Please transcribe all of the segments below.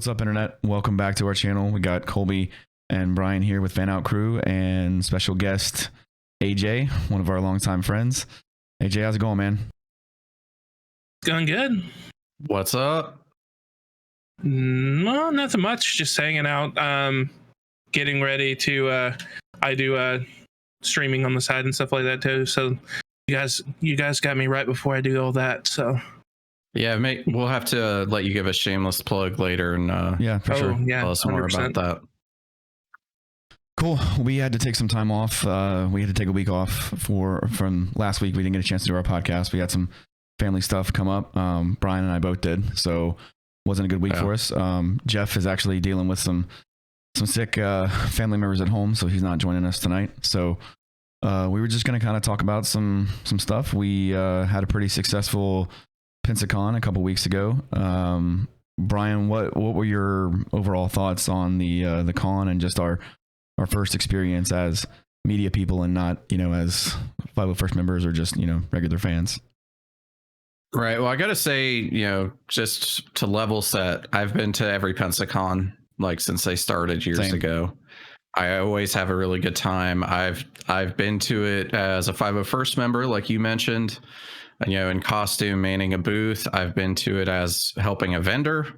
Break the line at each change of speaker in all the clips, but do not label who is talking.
What's up, Internet? Welcome back to our channel. We got Colby and Brian here with Fanout Crew and special guest AJ, one of our longtime friends. AJ, how's it going, man?
Going good.
What's up?
No, nothing much. Just hanging out. Getting ready to. I do streaming on the side and stuff like that too. So you guys got me right before I do all that. So
Yeah, mate, we'll have to let you give a shameless plug later and
Yeah, for sure.
Yeah,
tell us more about that.
Cool. We had to take some time off. We had to take a week off from last week. We didn't get a chance to do our podcast. We had some family stuff come up. Brian and I both did, so wasn't a good week for us. Jeff is actually dealing with some sick family members at home, so he's not joining us tonight. So we were just going to kind of talk about some stuff. We had a pretty successful Pensacon a couple weeks ago. Brian, what were your overall thoughts on the con and just our first experience as media people and not, as 501st members or just, regular fans?
Right. Well, I got to say, just to level set, I've been to every Pensacon since they started years ago. I always have a really good time. I've been to it as a 501st member, like you mentioned, in costume, manning a booth. I've been to it as helping a vendor.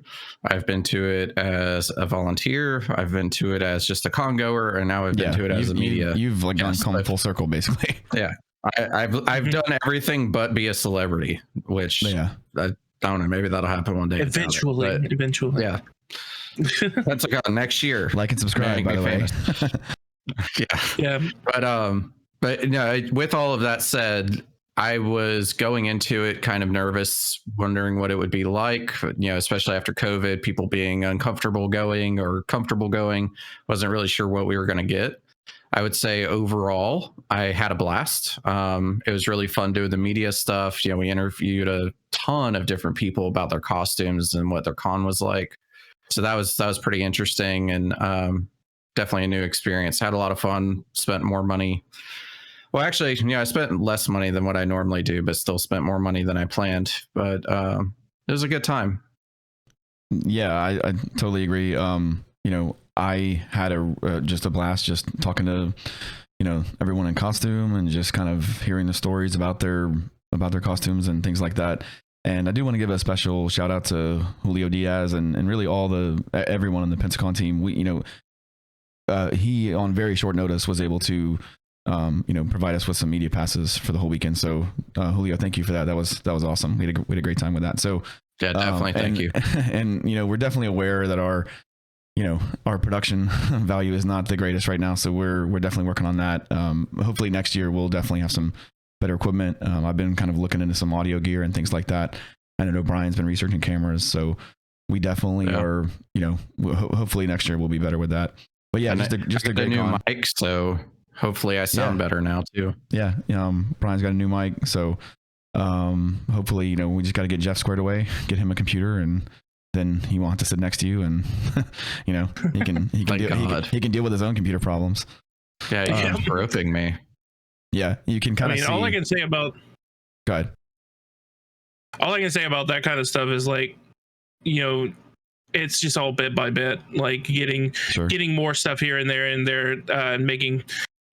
I've been to it as a volunteer. I've been to it as just a con goer, and now I've been to it as a media.
You've gone full circle, basically.
Yeah, I've done everything but be a celebrity, which I don't know. Maybe that'll happen one day.
Eventually.
Yeah. That's next year.
Like and subscribe, by the way.
Yeah. But with all of that said, I was going into it kind of nervous, wondering what it would be like, especially after COVID, people being uncomfortable going or comfortable going. Wasn't really sure what we were going to get. I would say overall, I had a blast. It was really fun doing the media stuff. We interviewed a ton of different people about their costumes and what their con was like. So that was pretty interesting and definitely a new experience. Had a lot of fun, spent more money. Well, actually, I spent less money than what I normally do, but still spent more money than I planned. But it was a good time.
Yeah, I totally agree. I had just a blast just talking to, everyone in costume and just kind of hearing the stories about their costumes and things like that. And I do want to give a special shout out to Julio Diaz and really everyone on the Pensacon team. He on very short notice was able to provide us with some media passes for the whole weekend. So Julio, thank you for that. That was awesome. We had a great time with that. So
yeah, definitely thank you.
And we're definitely aware that our production value is not the greatest right now. So we're definitely working on that. Hopefully next year we'll definitely have some better equipment. I've been kind of looking into some audio gear and things like that. And I know Brian's been researching cameras, so we definitely are, hopefully next year we'll be better with that. But yeah, just a great
new mic. So hopefully I sound better now too.
Yeah. Brian's got a new mic. So hopefully, we just got to get Jeff squared away, get him a computer, and then he won't have to sit next to you, and he can deal with his own computer problems.
Yeah, he's groping me.
Yeah, you can kind of see.
All I can say about
Go ahead.
All I can say about that kind of stuff is it's just all bit by bit, getting more stuff here and there and making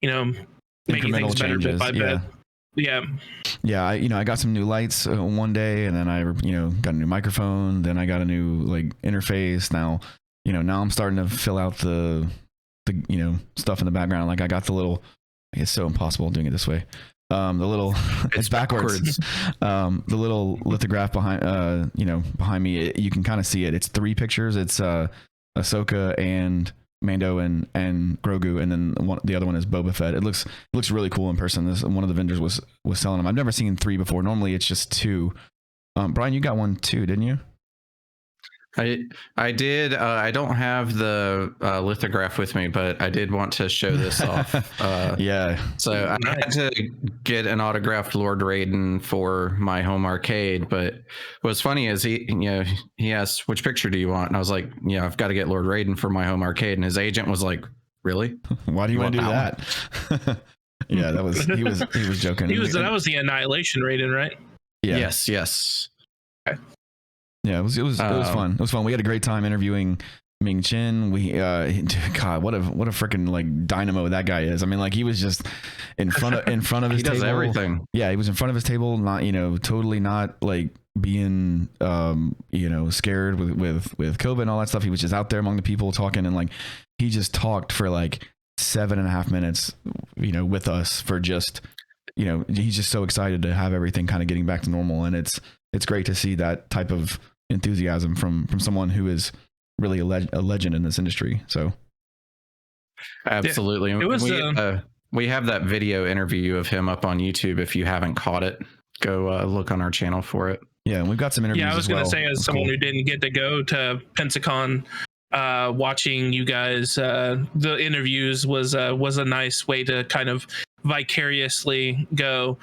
making things better bit by bit. Yeah, I got some new lights one day, and then I got a new microphone, then I got a new interface. Now I'm starting to fill out the stuff in the background. Like I got the little, it's so impossible doing it this way. The little it's backwards. The little lithograph behind me, you can kind of see it. It's 3 pictures. It's Ahsoka and Mando and Grogu, and then the other one is Boba Fett. It looks really cool in person. One of the vendors was selling them. I've never seen 3 before. Normally it's just 2. Brian, you got one too, didn't you?
I did. I don't have the lithograph with me, but I did want to show this off. So I had to get an autographed Lord Raiden for my home arcade. But what's funny is he asked, which picture do you want? And I was like, I've got to get Lord Raiden for my home arcade. And his agent was like, really?
Why do you want to do that? Yeah, he was joking.
That was the Annihilation Raiden, right?
Yeah. Yes.
Okay.
Yeah, it was fun. It was fun. We had a great time interviewing Ming Chen. God, what a freaking like dynamo that guy is. I mean, like he was just in front of his table.
He does everything.
Yeah, he was in front of his table, not totally not like being scared with COVID and all that stuff. He was just out there among the people talking, and like he just talked for like 7.5 minutes, with us for just he's just so excited to have everything kind of getting back to normal, and it's great to see that type of enthusiasm from someone who is really a legend in this industry. So
absolutely.
It was
we have that video interview of him up on YouTube. If you haven't caught it, go look on our channel for it.
Yeah, and we've got some interviews.
Yeah, I was going to say, as someone who didn't get to go to Pensacon, watching you guys, the interviews was a nice way to kind of vicariously go.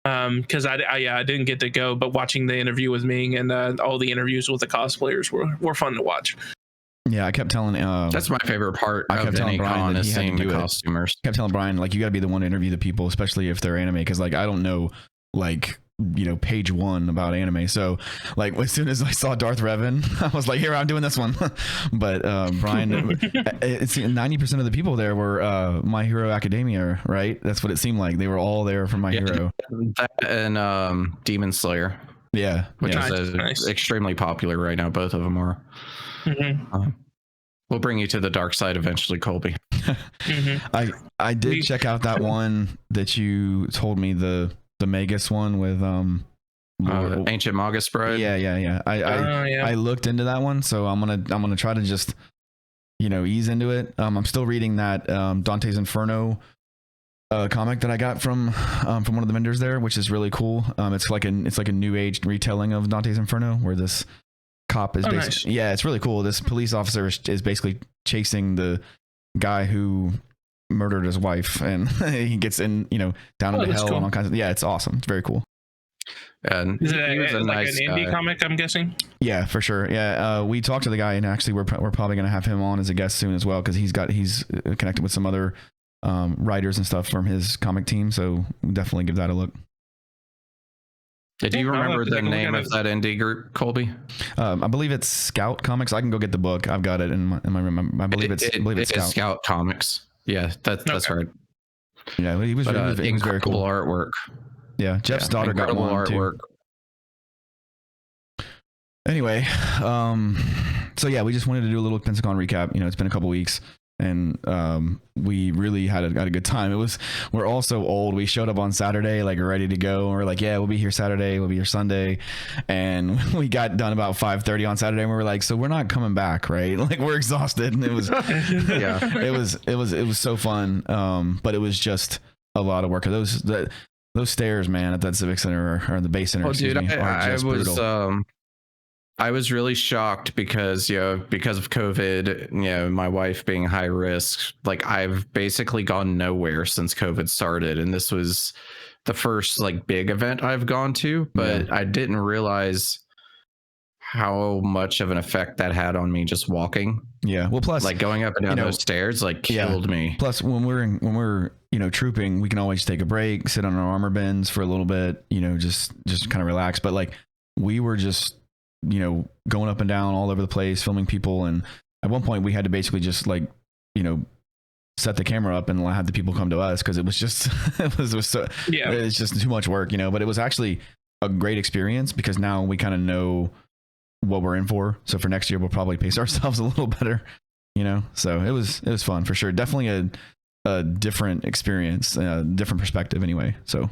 Because I didn't get to go, but watching the interview with Ming and all the interviews with the cosplayers were fun to watch.
Yeah, I kept telling
that's my favorite part. I kept telling Brian that he had to do costumers.
I kept telling Brian, like, you got to be the one to interview the people, especially if they're anime, because like I don't know, like, page one about anime. So like as soon as I saw Darth Revan, I was like, here, I'm doing this one. But Brian, it's 90% of the people there were My Hero Academia, right? That's what it seemed like. They were all there for My Hero.
That and Demon Slayer.
Yeah,
which is extremely popular right now. Both of them are.
Mm-hmm.
We'll bring you to the dark side eventually, Colby.
Mm-hmm. I did check out that one that you told me, the Magus one with
Ancient Magus Bride.
Yeah. I looked into that one, so I'm gonna try to just ease into it. I'm still reading that Dante's Inferno comic that I got from one of the vendors there, which is really cool. It's like a new age retelling of Dante's Inferno, where this cop is basically nice. Yeah, it's really cool. This police officer is basically chasing the guy who murdered his wife, and he gets in down into hell, cool. And all kinds of it's awesome. It's very cool.
And
is it like an indie comic, I'm guessing?
Yeah, for sure. Yeah, we talked to the guy, and actually we're probably going to have him on as a guest soon as well, because he's connected with some other writers and stuff from his comic team, so we'll definitely give that a look.
Do you remember the name of that indie group, Colby?
I believe it's Scout Comics. I can go get the book. I've got it in my room. I believe it's
Scout Comics. Yeah, that's right.
Yeah, he was very cool
artwork.
Yeah, Jeff's daughter got one artwork too. Anyway, so yeah, we just wanted to do a little Pensacon recap. It's been a couple weeks, and we really had a good time. We're all so old. We showed up on Saturday, like ready to go, and we're like, yeah, we'll be here Saturday, we'll be here Sunday, and we got done about 5:30 on Saturday, and we were like, so we're not coming back, right? Like, we're exhausted, and it was it was so fun, but it was just a lot of work. Those stairs, man, at that Civic Center or the Bay Center,
I was really shocked because of COVID, my wife being high risk, like I've basically gone nowhere since COVID started. And this was the first like big event I've gone to, but I didn't realize how much of an effect that had on me just walking.
Yeah. Well, plus
like going up and down those stairs, like killed me.
Plus when we're trooping, we can always take a break, sit on our armor bins for a little bit, just kind of relax. But like we were just, going up and down all over the place, filming people. And at one point we had to basically just like, set the camera up and have the people come to us, because it was just, it's just too much work, but it was actually a great experience, because now we kind of know what we're in for. So for next year, we'll probably pace ourselves a little better, so it was fun for sure. Definitely a different experience, a different perspective anyway. So.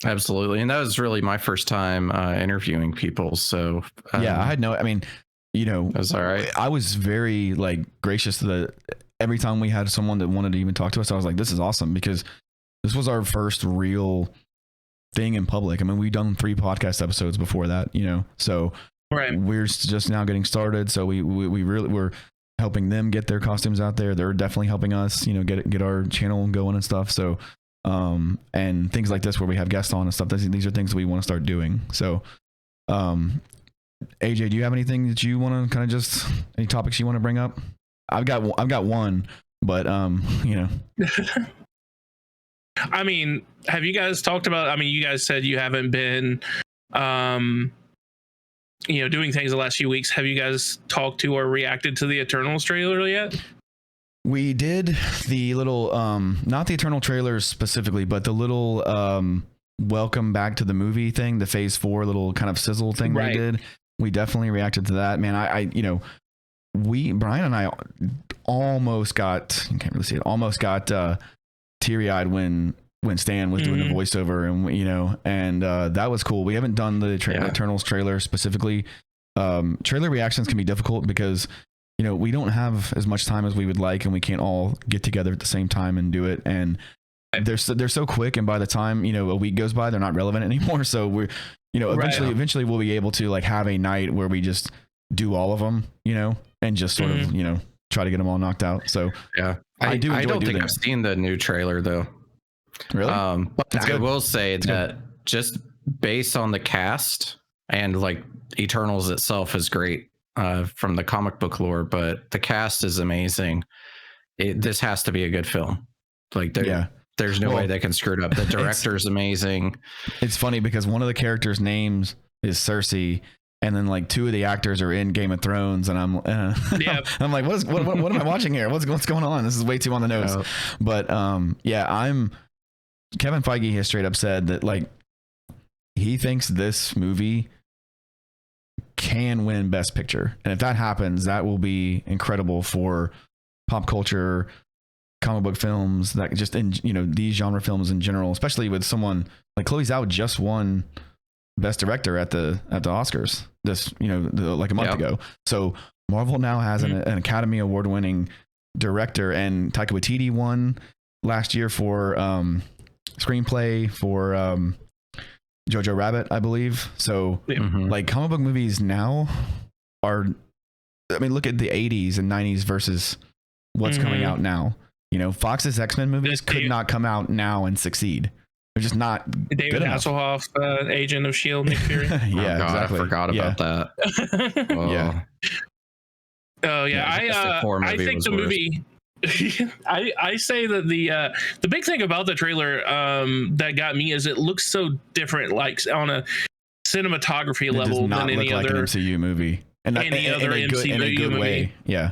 Absolutely. And that was really my first time interviewing people. So
yeah, I had that's
all right.
I was very like gracious to every time we had someone that wanted to even talk to us. I was like, this is awesome, because this was our first real thing in public. I mean, we've done 3 podcast episodes before that, so we're just now getting started. So we really we're helping them get their costumes out there. They're definitely helping us, get our channel going and stuff. So and things like this where we have guests on and stuff. These are things that we want to start doing. So, AJ, do you have anything that you want to kind of any topics you want to bring up? I've got one, but
I mean, have you guys talked about? I mean, you guys said you haven't been doing things the last few weeks, have you guys talked to or reacted to the Eternals trailer yet?
We did the little, not the Eternal trailers specifically, but the little welcome back to the movie thing, the Phase 4 little kind of sizzle thing they did. We definitely reacted to that. Man, Brian and I almost got, you can't really see it, almost got teary-eyed when Stan was doing the voiceover, and that was cool. We haven't done the Eternals trailer specifically. Trailer reactions can be difficult because we don't have as much time as we would like, and we can't all get together at the same time and do it. And they're so quick, and by the time a week goes by, they're not relevant anymore. So we're eventually we'll be able to like have a night where we just do all of them, and just sort of try to get them all knocked out. So
yeah, I don't think I've seen the new trailer though.
Really?
But I will say that just based on the cast, and like Eternals itself is great from the comic book lore, but the cast is amazing. This has to be a good film. Like there's no way they can screw it up. The director's amazing. It's
funny because one of the characters' names is Cersei, and then like two of the actors are in Game of Thrones, and I'm I'm like, what am I watching here? What's going on? This is way too on the nose. But Kevin Feige has straight up said that like he thinks this movie can win Best Picture, and if that happens, that will be incredible for pop culture, comic book films, that just in these genre films in general, especially with someone like Chloe Zhao just won Best Director at the Oscars this like a month ago. So Marvel now has an Academy Award winning director, and Taika Waititi won last year for screenplay for Jojo Rabbit, I believe. So like comic book movies now are, I mean, look at the 80s and 90s versus what's coming out now. Fox's X-Men movies could not come out now and succeed. They're just not
David Hasselhoff, Agent of S.H.I.E.L.D., Nick Fury.
Exactly.
I forgot about that.
Yeah.
Oh yeah, I think the movie. I say that the big thing about the trailer that got me is it looks so different, like on a cinematography level than any other
MCU movie, and
any other MCU movie.
Way. Yeah,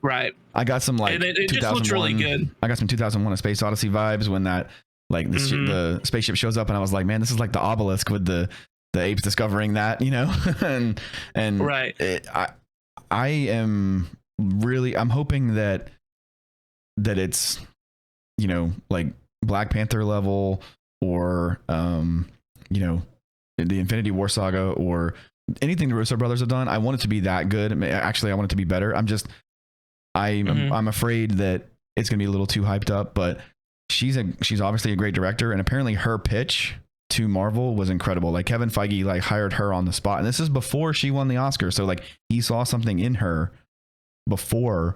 right.
I got some like
it just looks really good.
I got some 2001: A Space Odyssey vibes when that like the spaceship shows up, and I was like, man, this is like the obelisk with the apes discovering that, and
right.
I am really, I'm hoping that it's like Black Panther level, or the Infinity War saga, or anything the Russo brothers have done. I want it to be that good. Actually, I want it to be better. I'm afraid that it's gonna be a little too hyped up, but she's obviously a great director, and apparently her pitch to Marvel was incredible. Like Kevin Feige like hired her on the spot, and this is before she won the Oscar. So like he saw something in her before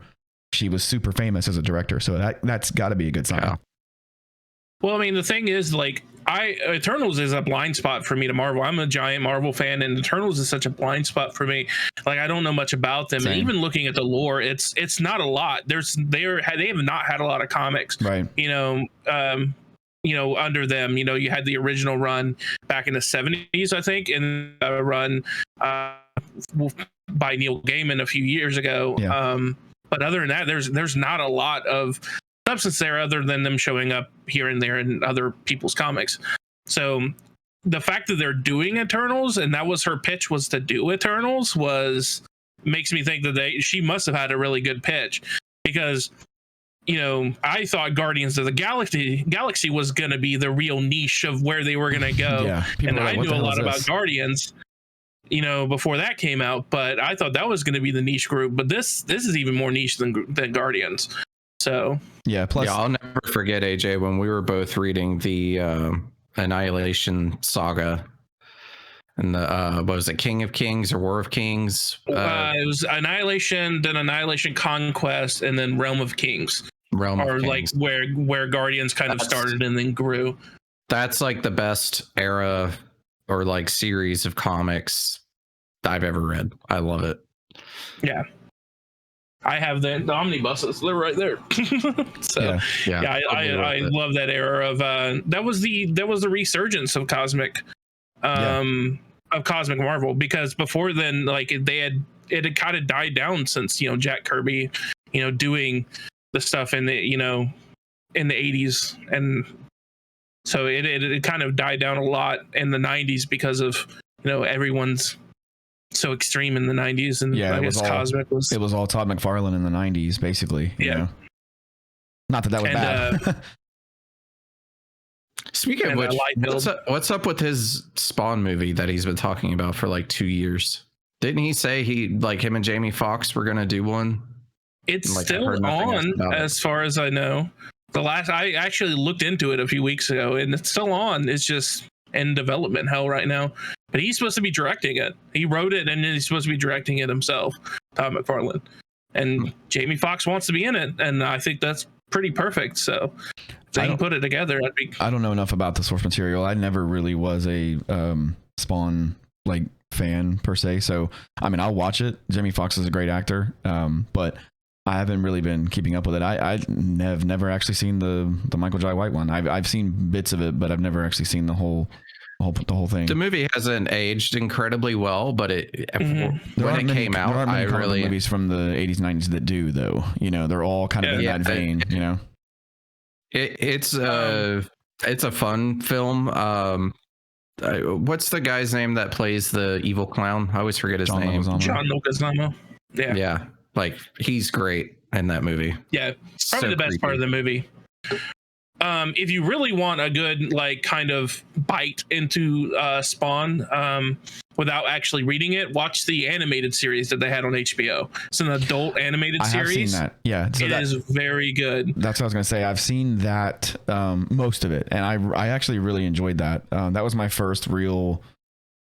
she was super famous as a director. So that's got to be a good sign.
Yeah.
Well, I mean, the thing is, like, Eternals is a blind spot for me to Marvel. I'm a giant Marvel fan, and Eternals is such a blind spot for me. Like, I don't know much about them. Same. And even looking at the lore, it's not a lot. They have not had a lot of comics,
right?
Under them. You had the original run back in the 70s, I think, and a run by Neil Gaiman a few years ago.
Yeah.
But other than that, there's not a lot of substance there other than them showing up here and there in other people's comics. So the fact that they're doing Eternals, and that was her pitch, was to do Eternals, makes me think that she must have had a really good pitch, because I thought Guardians of the Galaxy was going to be the real niche of where they were going to go.
Yeah,
and I knew a lot about Guardians before that came out, but I thought that was going to be the niche group. But this is even more niche than Guardians. So
yeah. Plus,
I'll never forget, AJ, when we were both reading the Annihilation saga, and the what was it, King of Kings or War of Kings?
It was Annihilation, then Annihilation Conquest, and then Realm of Kings. Like where Guardians kind of started and then grew.
That's like the best era or like series of comics I've ever read. I love it.
Yeah. I have the omnibuses. They're right there. So I love that era of that was the resurgence of cosmic Cosmic Marvel, because before then, like it had kind of died down since Jack Kirby, doing the stuff in the in the 80s, and so it kind of died down a lot in the 90s because of everyone's so extreme in the 90s, and I guess Cosmic was
all Todd McFarlane in the 90s, basically. Not that was bad.
Speaking of which, what's up with his Spawn movie that he's been talking about for like 2 years? Didn't he say him and Jamie Foxx were gonna do one?
It's still on, as far as I know. I actually looked into it a few weeks ago, and it's still on. It's just in development hell right now. But he's supposed to be directing it. He wrote it, and then he's supposed to be directing it himself, Todd McFarlane. And Jamie Foxx wants to be in it, and I think that's pretty perfect. So they can put it together.
I don't know enough about the source material. I never really was a Spawn fan per se. So I mean, I'll watch it. Jamie Foxx is a great actor, but I haven't really been keeping up with it. I've never actually seen the Michael Jai White one. I've seen bits of it, but I've never actually seen the whole thing.
The movie hasn't aged incredibly well, but when it came out, I really
movies from the 80s, 90s that do though. They're all kind of in that vein.
It's a fun film. What's the guy's name that plays the evil clown? I always forget his name.
John Leguizamo.
Yeah. He's great in that movie.
Yeah, probably the best part of the movie. If you really want a good kind of bite into Spawn without actually reading it, watch the animated series that they had on HBO. It's an adult animated series.
I've seen that. Yeah,
so it is very good.
That's what I was gonna say. I've seen that, most of it, and I actually really enjoyed that. That was my first real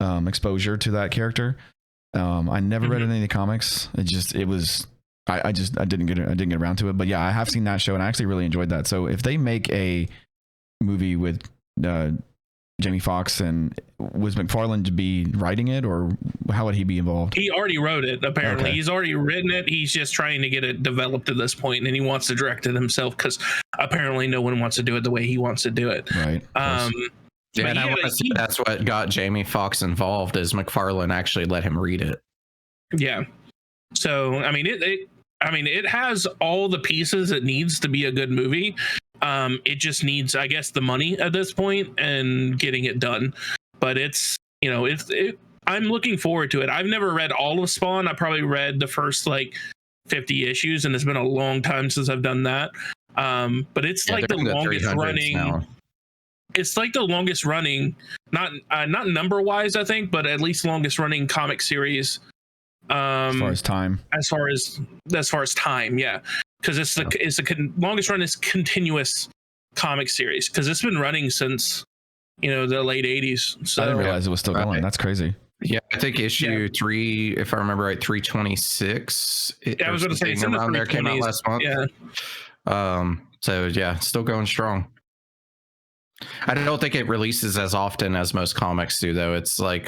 exposure to that character. I never read any of the comics. I didn't get around to it, but yeah, I have seen that show and I actually really enjoyed that. So if they make a movie with Jamie Foxx, and was McFarlane to be writing it, or how would he be involved?
He already wrote it. Apparently, He's already written it. He's just trying to get it developed at this point, and he wants to direct it himself because apparently no one wants to do it the way he wants to do it.
Right.
Yeah, and I want to say that's what got Jamie Foxx involved, is McFarlane actually let him read it.
Yeah. So I mean, it has all the pieces it needs to be a good movie. It just needs, I guess, the money at this point and getting it done. But I'm looking forward to it. I've never read all of Spawn. I probably read the first 50 issues, and it's been a long time since I've done that. But it's the longest running. Now. It's the longest running, not number wise, I think, but at least longest running comic series.
As far as time,
yeah, because it's the longest run is continuous comic series, because it's been running since the late 80s. So
I didn't realize it was still going. That's crazy.
Yeah, I think issue 3, if I remember right, 326.
I was going to say, it's in the 320s.
Came out last month.
Yeah.
So yeah, still going strong. I don't think it releases as often as most comics do, though. It's every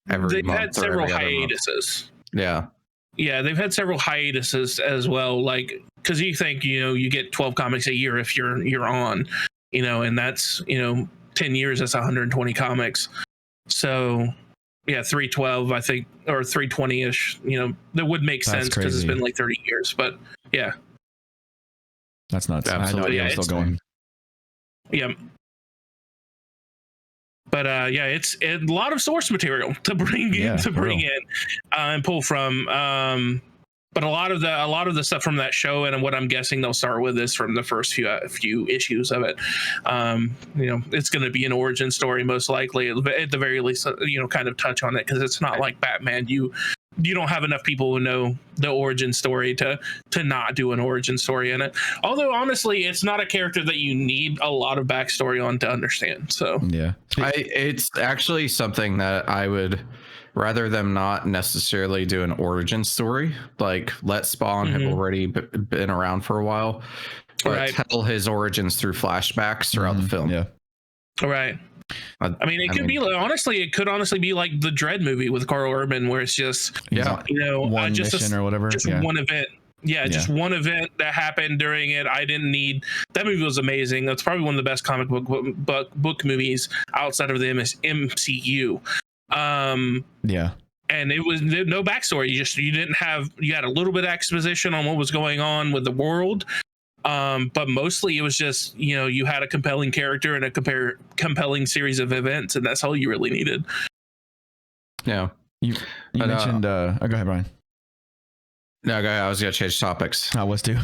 month. They've had several hiatuses.
Yeah.
Yeah, they've had several hiatuses as well. Because you think you get 12 comics a year if you're on, and that's 10 years. That's 120 comics. So yeah, 312, I think, or 320ish. That would make sense because it's been 30 years. But yeah,
that's nuts.
Absolutely.
I know it's still going.
Yeah. But it's a lot of source material to bring in and pull from. But a lot of the stuff from that show, and what I'm guessing they'll start with, is from the first few issues of it. It's going to be an origin story most likely, at the very least. Kind of touch on it, because it's not like Batman. You don't have enough people who know the origin story to not do an origin story in it. Although honestly, it's not a character that you need a lot of backstory on to understand. So
yeah,
it's actually something that I would rather them not necessarily do an origin story. Let Spawn have already been around for a while, but tell his origins through flashbacks throughout the film.
Yeah.
All right. I mean, it could be like the Dread movie with Carl Urban, where it's just
one mission or whatever,
just one event. Yeah, just one event that happened during it. I didn't need that movie. Was amazing. That's probably one of the best comic book movies outside of the MCU.
Yeah.
And it was no backstory. You had a little bit of exposition on what was going on with the world. But mostly it was just, you had a compelling character and a compelling series of events, and that's all you really needed.
Yeah.
You mentioned, go ahead, Brian.
No, go ahead. I was going to change topics.
I was too.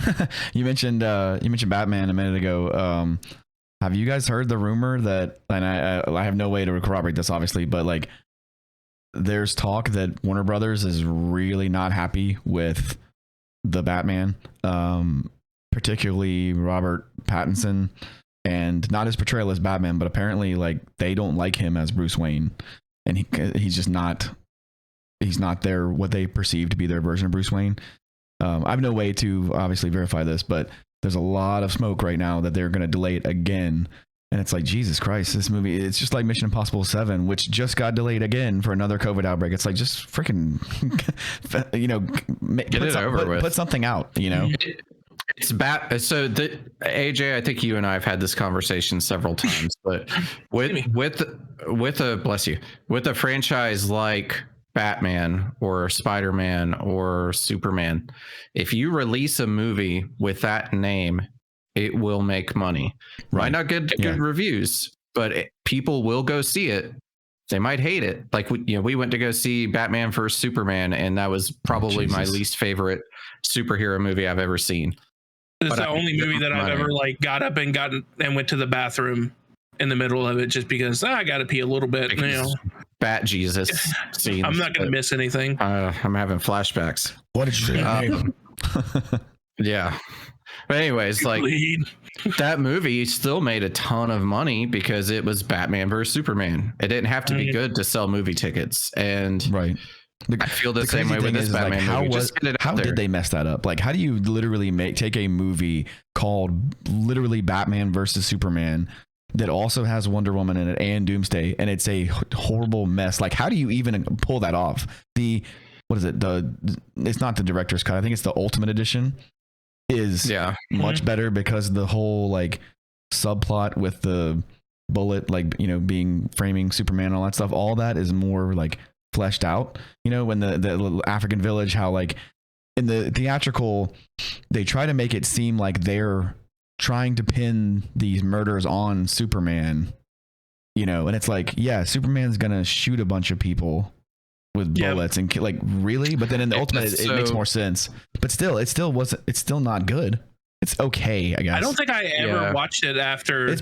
You mentioned Batman a minute ago. Have you guys heard the rumor that, and I have no way to corroborate this, obviously, but like, there's talk that Warner Brothers is really not happy with the Batman, particularly Robert Pattinson, and not his portrayal as Batman, but apparently like they don't like him as Bruce Wayne, and he's just not. He's not what they perceive to be their version of Bruce Wayne. I have no way to obviously verify this, but there's a lot of smoke right now that they're going to delay it again. And it's like, Jesus Christ, this movie, it's just like Mission Impossible 7, which just got delayed again for another COVID outbreak. It's like, just freaking,
get it over with.
Put something out,
It's bad. So AJ, I think you and I have had this conversation several times, but with a franchise like Batman or Spider-Man or Superman, if you release a movie with that name, it will make money. Right. Might not get good reviews, but people will go see it. They might hate it. Like we went to go see Batman vs Superman, and that was probably my least favorite superhero movie I've ever seen.
It's the only movie that I've ever like got up and went to the bathroom in the middle of it just because I got to pee a little bit.
Bat Jesus scenes.
I'm not going to miss anything.
I'm having flashbacks.
What did you say?
Yeah. But anyways, like that movie still made a ton of money because it was Batman versus Superman. It didn't have to be good to sell movie tickets. And
right.
I feel the same way with this Batman movie.
How did they mess that up? Like, how do you literally take a movie called literally Batman versus Superman that also has Wonder Woman in it and Doomsday, and it's a horrible mess? Like, how do you even pull that off? What is it? It's not the director's cut. I think it's the Ultimate Edition. Is much better because the whole like subplot with the bullet, like being framing Superman and all that stuff, all that is more like fleshed out. When the little African village, how like in the theatrical they try to make it seem like they're trying to pin these murders on Superman, and it's like, yeah, Superman's gonna shoot a bunch of people with bullets and like, really, but then in the Ultimate it makes more sense, but still it's still not good. It's okay, I guess. I
don't think I ever watched it after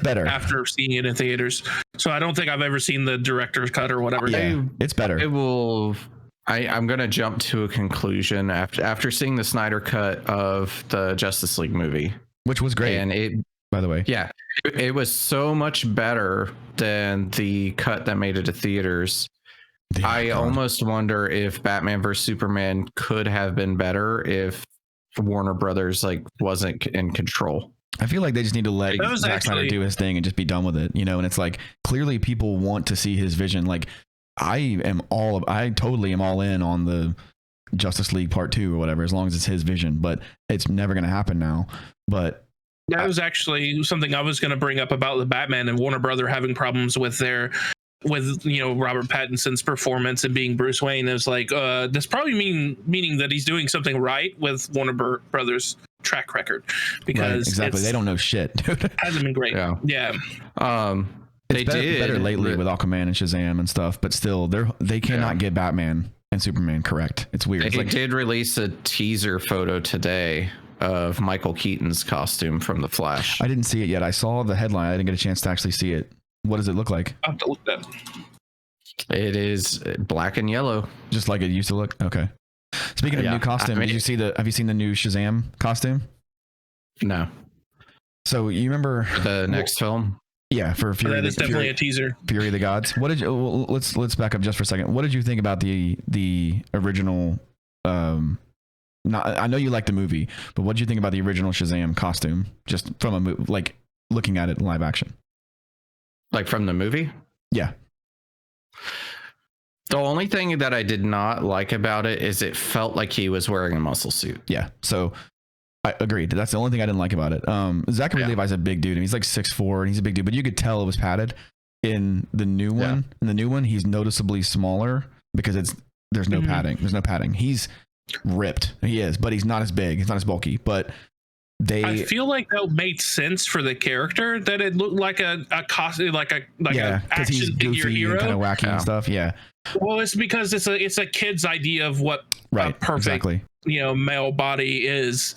seeing it in theaters, so I don't think I've ever seen the director's cut or whatever.
It's better.
I'm gonna jump to a conclusion after seeing the Snyder cut of the Justice League movie,
which was great, and it, by the way,
it was so much better than the cut that made it to theaters. I almost wonder if Batman vs Superman could have been better if Warner Brothers wasn't in control.
I feel like they just need to let Zack Snyder do his thing and just be done with it, and it's like, clearly people want to see his vision. Like, I totally am all in on the Justice League Part 2 or whatever, as long as it's his vision, but it's never going to happen now. But
that was actually something I was going to bring up about the Batman and Warner Brother having problems with Robert Pattinson's performance and being Bruce Wayne. Is like, that's probably meaning that he's doing something right with Warner Brothers track record, because
exactly, they don't know shit.
Hasn't been great.
They did better lately with Aquaman and Shazam and stuff, but still they cannot get Batman and Superman correct. It's weird.
They did release a teaser photo today of Michael Keaton's costume from The Flash.
I didn't see it yet. I saw the headline. I didn't get a chance to actually see it. What does it look like?
I'll have to look that.
It is black and yellow,
just like it used to look. Okay. Speaking of new costume, have you seen the new Shazam costume?
No.
So you remember
the next film?
Yeah, for Fury.
That is definitely a teaser.
Fury of the Gods. What did you? Let's back up just for a second. What did you think about the original? I know you liked the movie, but what did you think about the original Shazam costume? Just from a movie, like looking at it in live action.
Like from the movie?
Yeah.
The only thing that I did not like about it is it felt like he was wearing a muscle suit.
Yeah. So I agreed. That's the only thing I didn't like about it. Zachary Levi's a big dude, and he's like 6'4", and he's a big dude, but you could tell it was padded. in the new one, he's noticeably smaller because there's no padding. There's no padding. He's ripped. He is, but he's not as big. He's not as bulky. But I
feel like that made sense for the character, that it looked like a costume, like a action
he's
figure hero,
kind of wacky and stuff. Yeah.
Well, it's because it's a kid's idea of what a perfect male body is.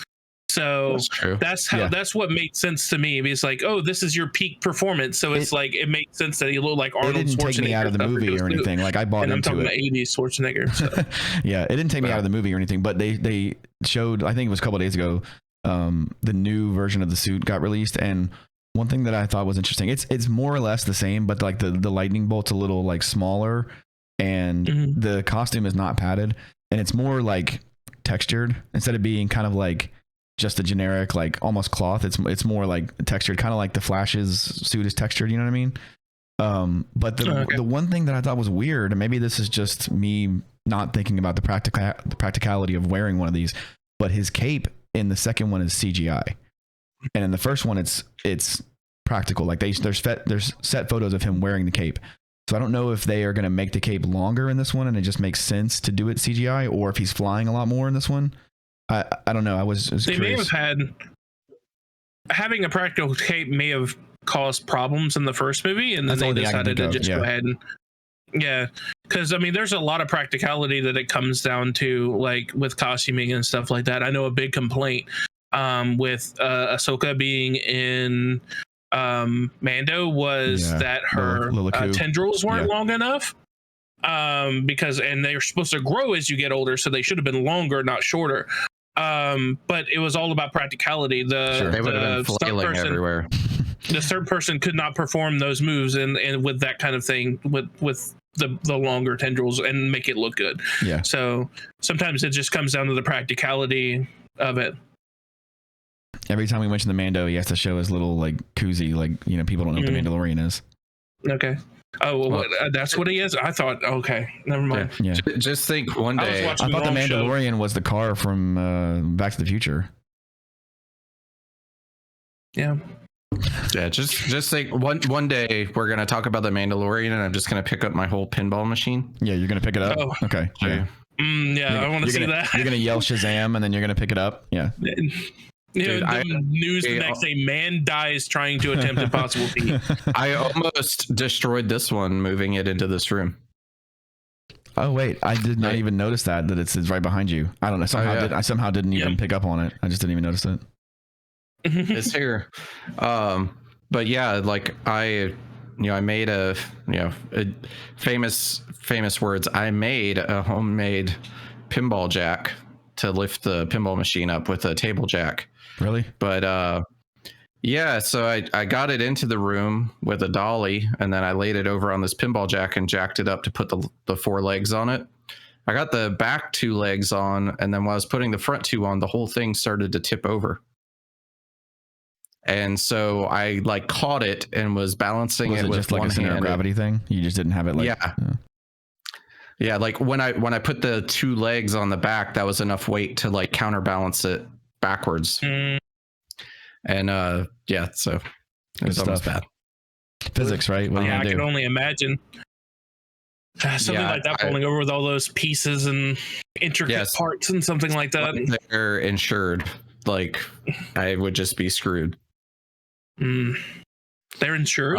So that's what made sense to me. It's like, oh, this is your peak performance. So it's like it makes sense that he looked like Arnold Schwarzenegger. It didn't take me out of the movie or anything.
Like I bought into it. I'm talking
about 80s Schwarzenegger. So.
Yeah, it didn't take me out of the movie or anything. But they showed, I think it was a couple of days ago, the new version of the suit got released, and one thing that I thought was interesting, it's more or less the same, but like the lightning bolt's a little like smaller, and the costume is not padded, and it's more like textured instead of being kind of like just a generic like almost cloth. It's more like textured, kind of like the Flash's suit is textured, you know what I mean? But the one thing that I thought was weird, and maybe this is just me not thinking about the practicality of wearing one of these, but his cape in the second one is CGI, and in the first one it's practical. Like there's set photos of him wearing the cape. So I don't know if they are going to make the cape longer in this one and it just makes sense to do it CGI, or if he's flying a lot more in this one. I don't know. I was
they
curious.
May have having a practical cape may have caused problems in the first movie, and then they decided to just go ahead and because I mean there's a lot of practicality that it comes down to, like with costuming and stuff like that. I know a big complaint with Ahsoka being in Mando was that her tendrils weren't long enough, because they're supposed to grow as you get older, so they should have been longer, not shorter. But it was all about practicality.
They would have been flailing everywhere.
The third person could not perform those moves and with that kind of thing with the longer tendrils and make it look good.
Yeah.
So sometimes it just comes down to the practicality of it.
Every time we mention the Mando, he has to show his little like koozie, like people don't know what the Mandalorian is.
Okay. Oh, well, that's what he is. I thought. Okay, never mind.
Yeah.
Just think one day.
I thought the Mandalorian was the car from Back to the Future.
Yeah.
Yeah. Just think one day we're gonna talk about the Mandalorian, and I'm just gonna pick up my whole pinball machine.
Yeah, you're gonna pick it up.
Oh.
Okay.
Yeah.
I want to see that.
You're gonna yell Shazam, and then you're gonna pick it up. Yeah.
Dude, news the next day, man dies trying to attempt impossible feat.
I almost destroyed this one moving it into this room.
Oh wait, I did not even notice that it's right behind you. I don't know. I somehow didn't even pick up on it. I just didn't even notice it.
It's here. But yeah, like I made a famous words. I made a homemade pinball jack to lift the pinball machine up with a table jack.
Really?
But so I got it into the room with a dolly, and then I laid it over on this pinball jack and jacked it up to put the four legs on it. I got the back two legs on, and then while I was putting the front two on, the whole thing started to tip over. And so I like caught it and was balancing it with
just like
one
a center of gravity thing. You just didn't have it like
Yeah, like when I put the two legs on the back, that was enough weight to like counterbalance it backwards. And so it was almost bad.
Physics, right? What
I can only imagine something like that falling over with all those pieces and intricate parts and something like that.
They're insured. Like I would just be screwed.
They're insured.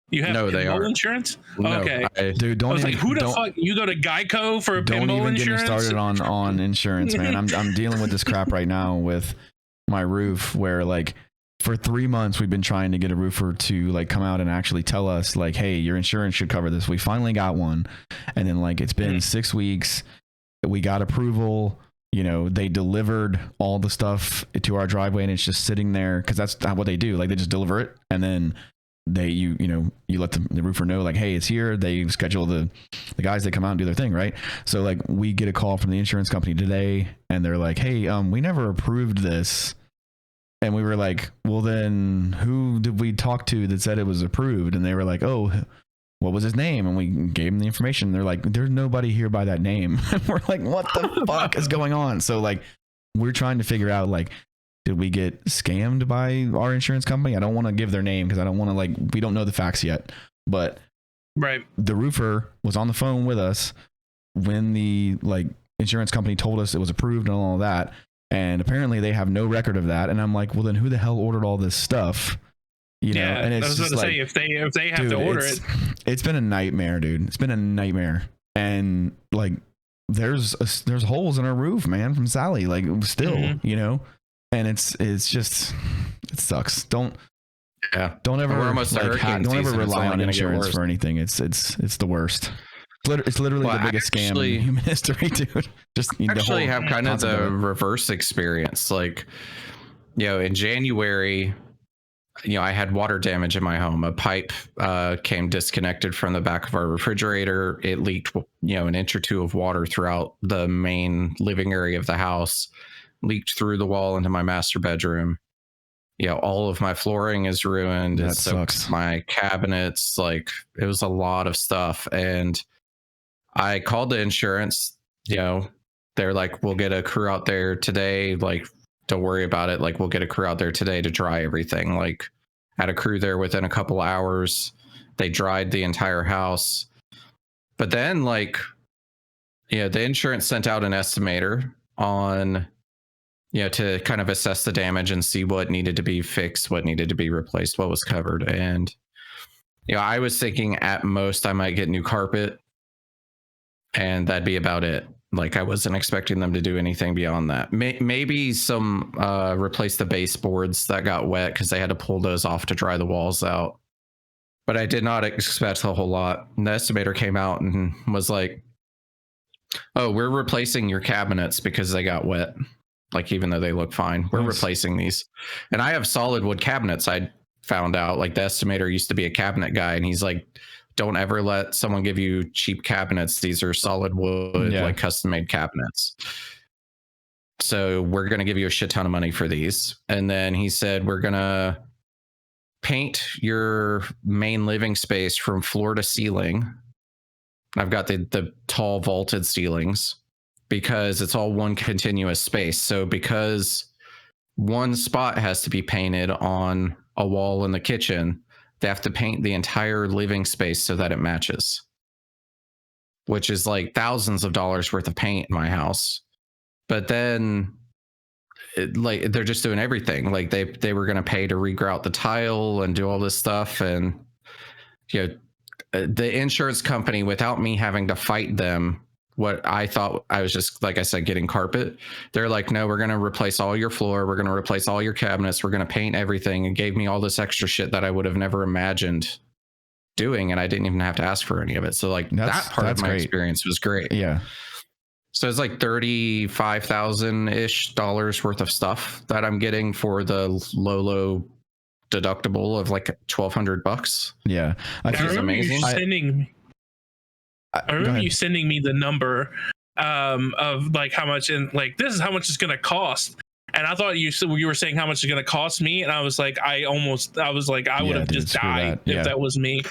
You have pinball insurance?
No,
okay.
Dude, don't. I was
like, who the fuck? You go to Geico for pinball insurance? Don't even get me
started on insurance, man. I'm dealing with this crap right now with my roof, where like for 3 months we've been trying to get a roofer to like come out and actually tell us like, hey, your insurance should cover this. We finally got one, and then like it's been 6 weeks. We got approval. They delivered all the stuff to our driveway, and it's just sitting there because that's what they do. Like they just deliver it, and then you let the roofer know like, hey, it's here. They schedule the guys that come out and do their thing, right? So like we get a call from the insurance company today, and they're like, hey, we never approved this. And we were like, well, then who did we talk to that said it was approved? And they were like, oh, what was his name? And we gave them the information. They're like, there's nobody here by that name. We're like, what the fuck is going on? So like, we're trying to figure out like, did we get scammed by our insurance company? I don't want to give their name because I don't want to we don't know the facts yet. But
right,
the roofer was on the phone with us when the insurance company told us it was approved and all of that. And apparently they have no record of that. And I'm like, well, then who the hell ordered all this stuff? You know, and it's
I was
just
going to say, if they have to order
it's been a nightmare, dude. It's been a nightmare. And there's holes in our roof, man, from Sally, still, you know, and it's just, it sucks. Don't ever, don't ever rely on insurance for anything. It's the worst. It's literally the biggest scam in human history, dude. Just
actually have kind of the reverse experience. In January, I had water damage in my home. A pipe came disconnected from the back of our refrigerator. It leaked, an inch or two of water throughout the main living area of the house, leaked through the wall into my master bedroom. All of my flooring is ruined.
That sucks.
My cabinets, it was a lot of stuff. And I called the insurance, they're like, we'll get a crew out there today. Don't worry about it. We'll get a crew out there today to dry everything. Had a crew there within a couple hours. They dried the entire house. But then the insurance sent out an estimator on, to kind of assess the damage and see what needed to be fixed, what needed to be replaced, what was covered. And, I was thinking at most I might get new carpet and that'd be about it. I wasn't expecting them to do anything beyond that. Maybe some replace the baseboards that got wet because they had to pull those off to dry the walls out. But I did not expect a whole lot. And the estimator came out and was like, oh, we're replacing your cabinets because they got wet. Even though they look fine, we're replacing these. And I have solid wood cabinets. I found out the estimator used to be a cabinet guy, and he's like, don't ever let someone give you cheap cabinets. These are solid wood, custom made cabinets. So we're going to give you a shit ton of money for these. And then he said, we're going to paint your main living space from floor to ceiling. I've got the tall vaulted ceilings because it's all one continuous space. So because one spot has to be painted on a wall in the kitchen, they have to paint the entire living space so that it matches, which is thousands of dollars worth of paint in my house. But then they're just doing everything. They were going to pay to regrout the tile and do all this stuff. And, the insurance company, without me having to fight them, what I thought I was just, like I said, getting carpet. They're like, no, we're going to replace all your floor. We're going to replace all your cabinets. We're going to paint everything, and gave me all this extra shit that I would have never imagined doing. And I didn't even have to ask for any of it. So that part of my experience was great.
Yeah.
So it's $35,000-ish worth of stuff that I'm getting for the low deductible of $1,200.
Yeah.
I remember you sending me the number of how much, and this is how much it's going to cost. And I thought you were saying how much it's going to cost me. And I was like, I would have just died if that was me.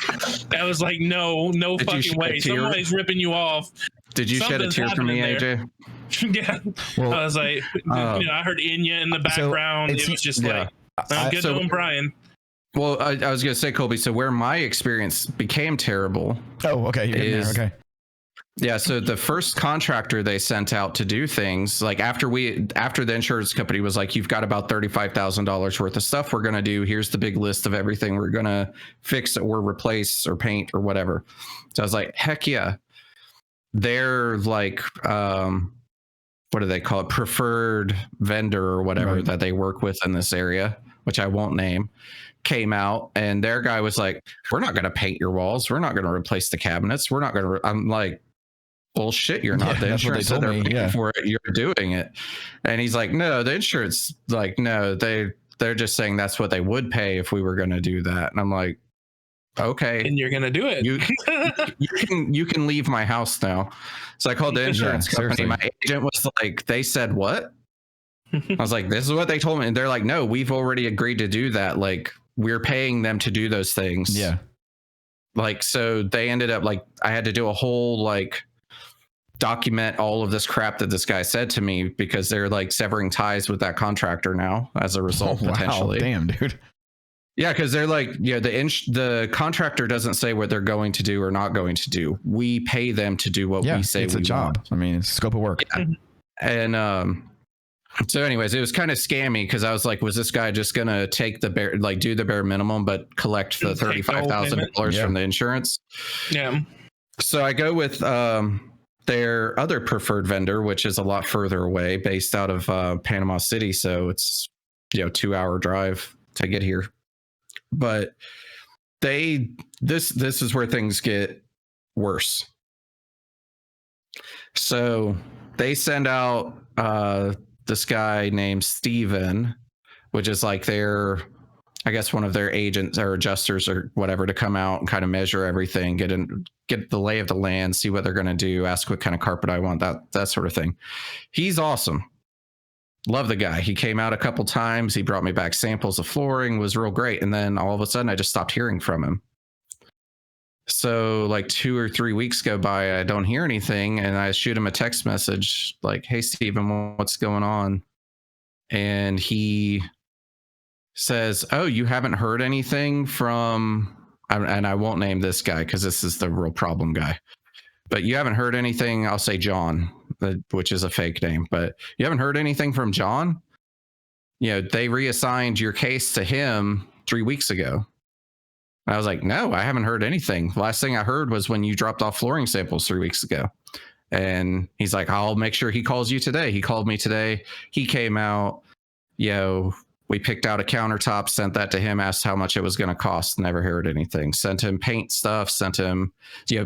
I was like, no fucking way. Somebody's ripping you off.
Did you shed a tear for me, AJ?
Yeah. Well, I was like, I heard Inya in the background. It was just good knowing Brian.
Well, I was going to say, Colby, so where my experience became terrible.
Oh, okay. You're getting there. Okay.
Yeah. So the first contractor they sent out to do things, after the insurance company was like, you've got about $35,000 worth of stuff we're going to do. Here's the big list of everything we're going to fix or replace or paint or whatever. So I was like, heck yeah. They're what do they call it? Preferred vendor or whatever that they work with in this area, which I won't name. Came out, and their guy was like, we're not going to paint your walls. We're not going to replace the cabinets. We're not going to. I'm like, bullshit. You're not. The insurance said they're paying for it. You're doing it. And he's like, no, the insurance, no, they're just saying that's what they would pay if we were going to do that. And I'm like, okay.
And you're going to do it.
You can leave my house now. So I called the insurance company. Seriously. My agent was like, they said what? I was like, this is what they told me. And they're like, no, we've already agreed to do that. We're paying them to do those things.
Yeah.
So they ended up I had to do a whole document all of this crap that this guy said to me because they're severing ties with that contractor now as a result, potentially.
Wow, damn, dude.
Yeah, because they're like, the contractor doesn't say what they're going to do or not going to do. We pay them to do what we say.
It's a job. Want. I mean, it's scope of work.
Yeah. And so, anyways, it was kind of scammy because I was like, was this guy just gonna take do the bare minimum but collect the $35,000 from the insurance?
Yeah.
So I go with their other preferred vendor, which is a lot further away, based out of Panama City. So it's 2-hour drive to get here. But this is where things get worse. So they send out this guy named Steven, which is like I guess one of their agents or adjusters or whatever, to come out and kind of measure everything, get the lay of the land, see what they're going to do, ask what kind of carpet I want, that sort of thing. He's awesome. Love the guy. He came out a couple times. He brought me back samples of flooring, was real great. And then all of a sudden I just stopped hearing from him. So like 2 or 3 weeks go by, I don't hear anything. And I shoot him a text message like, hey, Steven, what's going on? And he says, oh, you haven't heard anything from, and I won't name this guy because this is the real problem guy, but you haven't heard anything. I'll say John, which is a fake name, but you haven't heard anything from John? They reassigned your case to him 3 weeks ago. And I was like, no, I haven't heard anything. Last thing I heard was when you dropped off flooring samples 3 weeks ago. And he's like, I'll make sure he calls you today. He called me today. He came out, we picked out a countertop, sent that to him, asked how much it was going to cost. Never heard anything. Sent him paint stuff, sent him,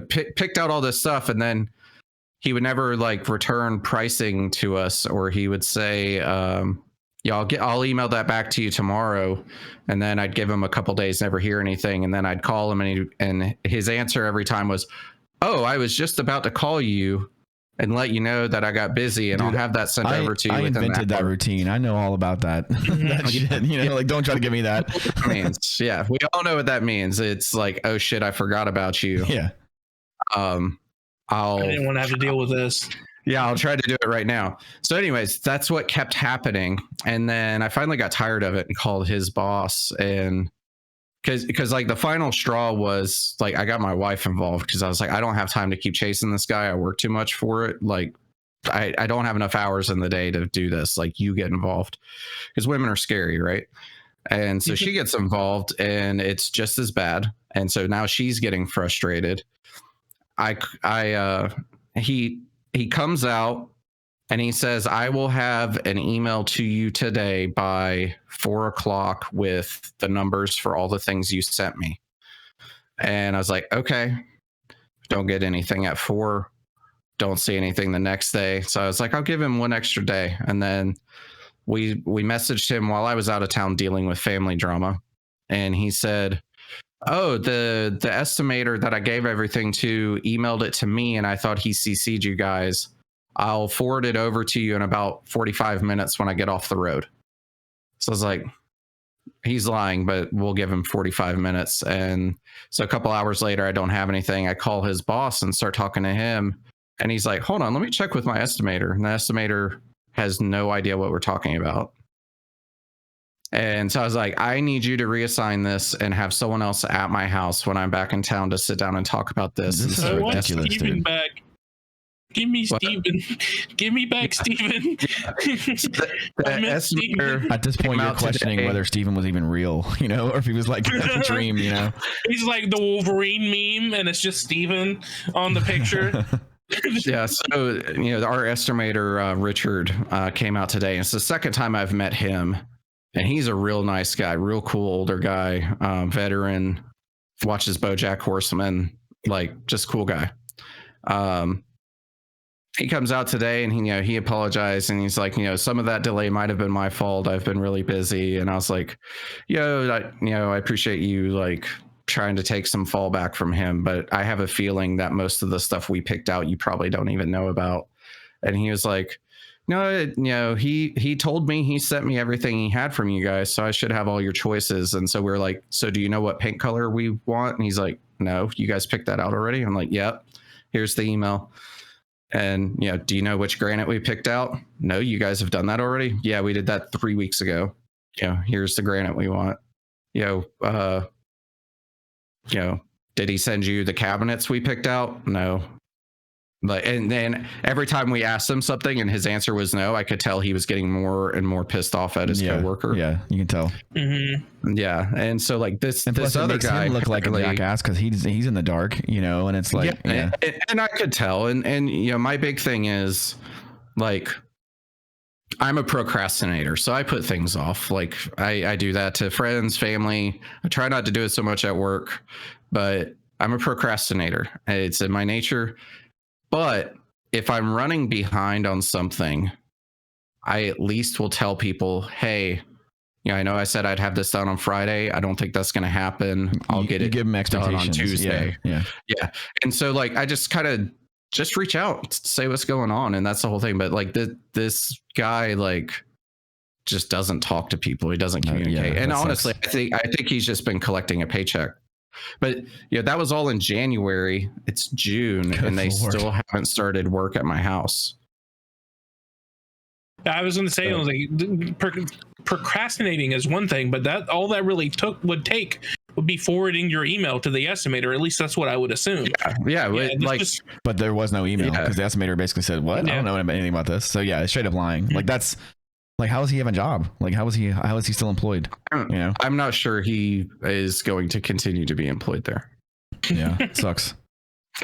picked out all this stuff. And then he would never return pricing to us, or he would say, I'll email that back to you tomorrow. And then I'd give him a couple days, never hear anything. And then I'd call him and his answer every time was, oh, I was just about to call you and let you know that I got busy, and I'll have that sent over to you.
I invented that routine. I know all about that. That shit, don't try to give me that.
Means, yeah, we all know what that means. It's like, oh shit, I forgot about you.
Yeah.
I didn't want to have to deal with this.
Yeah, I'll try to do it right now. So anyways, that's what kept happening. And then I finally got tired of it and called his boss, and because the final straw was I got my wife involved, because I was like, I don't have time to keep chasing this guy. I work too much for it. I don't have enough hours in the day to do this. You get involved, because women are scary, right? And so she gets involved, and it's just as bad. And so now she's getting frustrated. He comes out and he says, I will have an email to you today by 4:00 with the numbers for all the things you sent me. And I was like, okay. Don't get anything at 4. Don't see anything the next day. So I was like, I'll give him one extra day. And then we messaged him while I was out of town dealing with family drama. And he said, oh, the estimator that I gave everything to emailed it to me, and I thought he CC'd you guys. I'll forward it over to you in about 45 minutes when I get off the road. So I was like, he's lying, but we'll give him 45 minutes. And so a couple hours later, I don't have anything. I call his boss and start talking to him. And he's like, hold on, let me check with my estimator. And the estimator has no idea what we're talking about. And so I was like, I need you to reassign this and have someone else at my house when I'm back in town to sit down and talk about this.
This is ridiculous,
Steven back. Give me Steven. Give me back Steven.
At
this point, you're questioning whether Steven was even real, or if he was a dream,
He's like the Wolverine meme, and it's just Steven on the picture.
Yeah, so our estimator Richard came out today, and it's the second time I've met him, and he's a real nice guy, real cool older guy, veteran, watches BoJack Horseman, just cool guy. He comes out today and he apologized, and he's like, some of that delay might have been my fault. I've been really busy. And I was like, I appreciate you trying to take some fallback from him, but I have a feeling that most of the stuff we picked out, you probably don't even know about. And he was like, no, he told me, he sent me everything he had from you guys, so I should have all your choices. And so we're like, so do you know what paint color we want? And he's like, no, you guys picked that out already? I'm like, yep, here's the email. And, do you know which granite we picked out? No, you guys have done that already? Yeah, we did that 3 weeks ago. Here's the granite we want. did he send you the cabinets we picked out? No. But and then every time we asked him something and his answer was no, I could tell he was getting more and more pissed off at his coworker.
Yeah, you can tell.
Mm-hmm. Yeah, and so like this other guy
look like a jackass because he's in the dark, and it's like
and I could tell, and my big thing is like I'm a procrastinator, so I put things off. Like I do that to friends, family. I try not to do it so much at work, but I'm a procrastinator. It's in my nature. But if I'm running behind on something, I at least will tell people, hey, I know I said I'd have this done on Friday. I don't think that's going to happen. I'll get it
give them
done on Tuesday.
Yeah.
And so like, I just kind of just reach out, say what's going on. And that's the whole thing. But like this guy, like just doesn't talk to people. He doesn't communicate. And honestly, I think he's just been collecting a paycheck. But that was all in January. It's June, and they still haven't started work at my house.
I was going to say, procrastinating is one thing, but that all that really would be forwarding your email to the estimator. At least that's what I would assume.
But there was no email because the estimator basically said, "What? I don't know anything about this." So it's straight up lying. Like that's. Like, how does he have a job? Like, how is he still employed?
I'm not sure he is going to continue to be employed there.
Yeah, it sucks.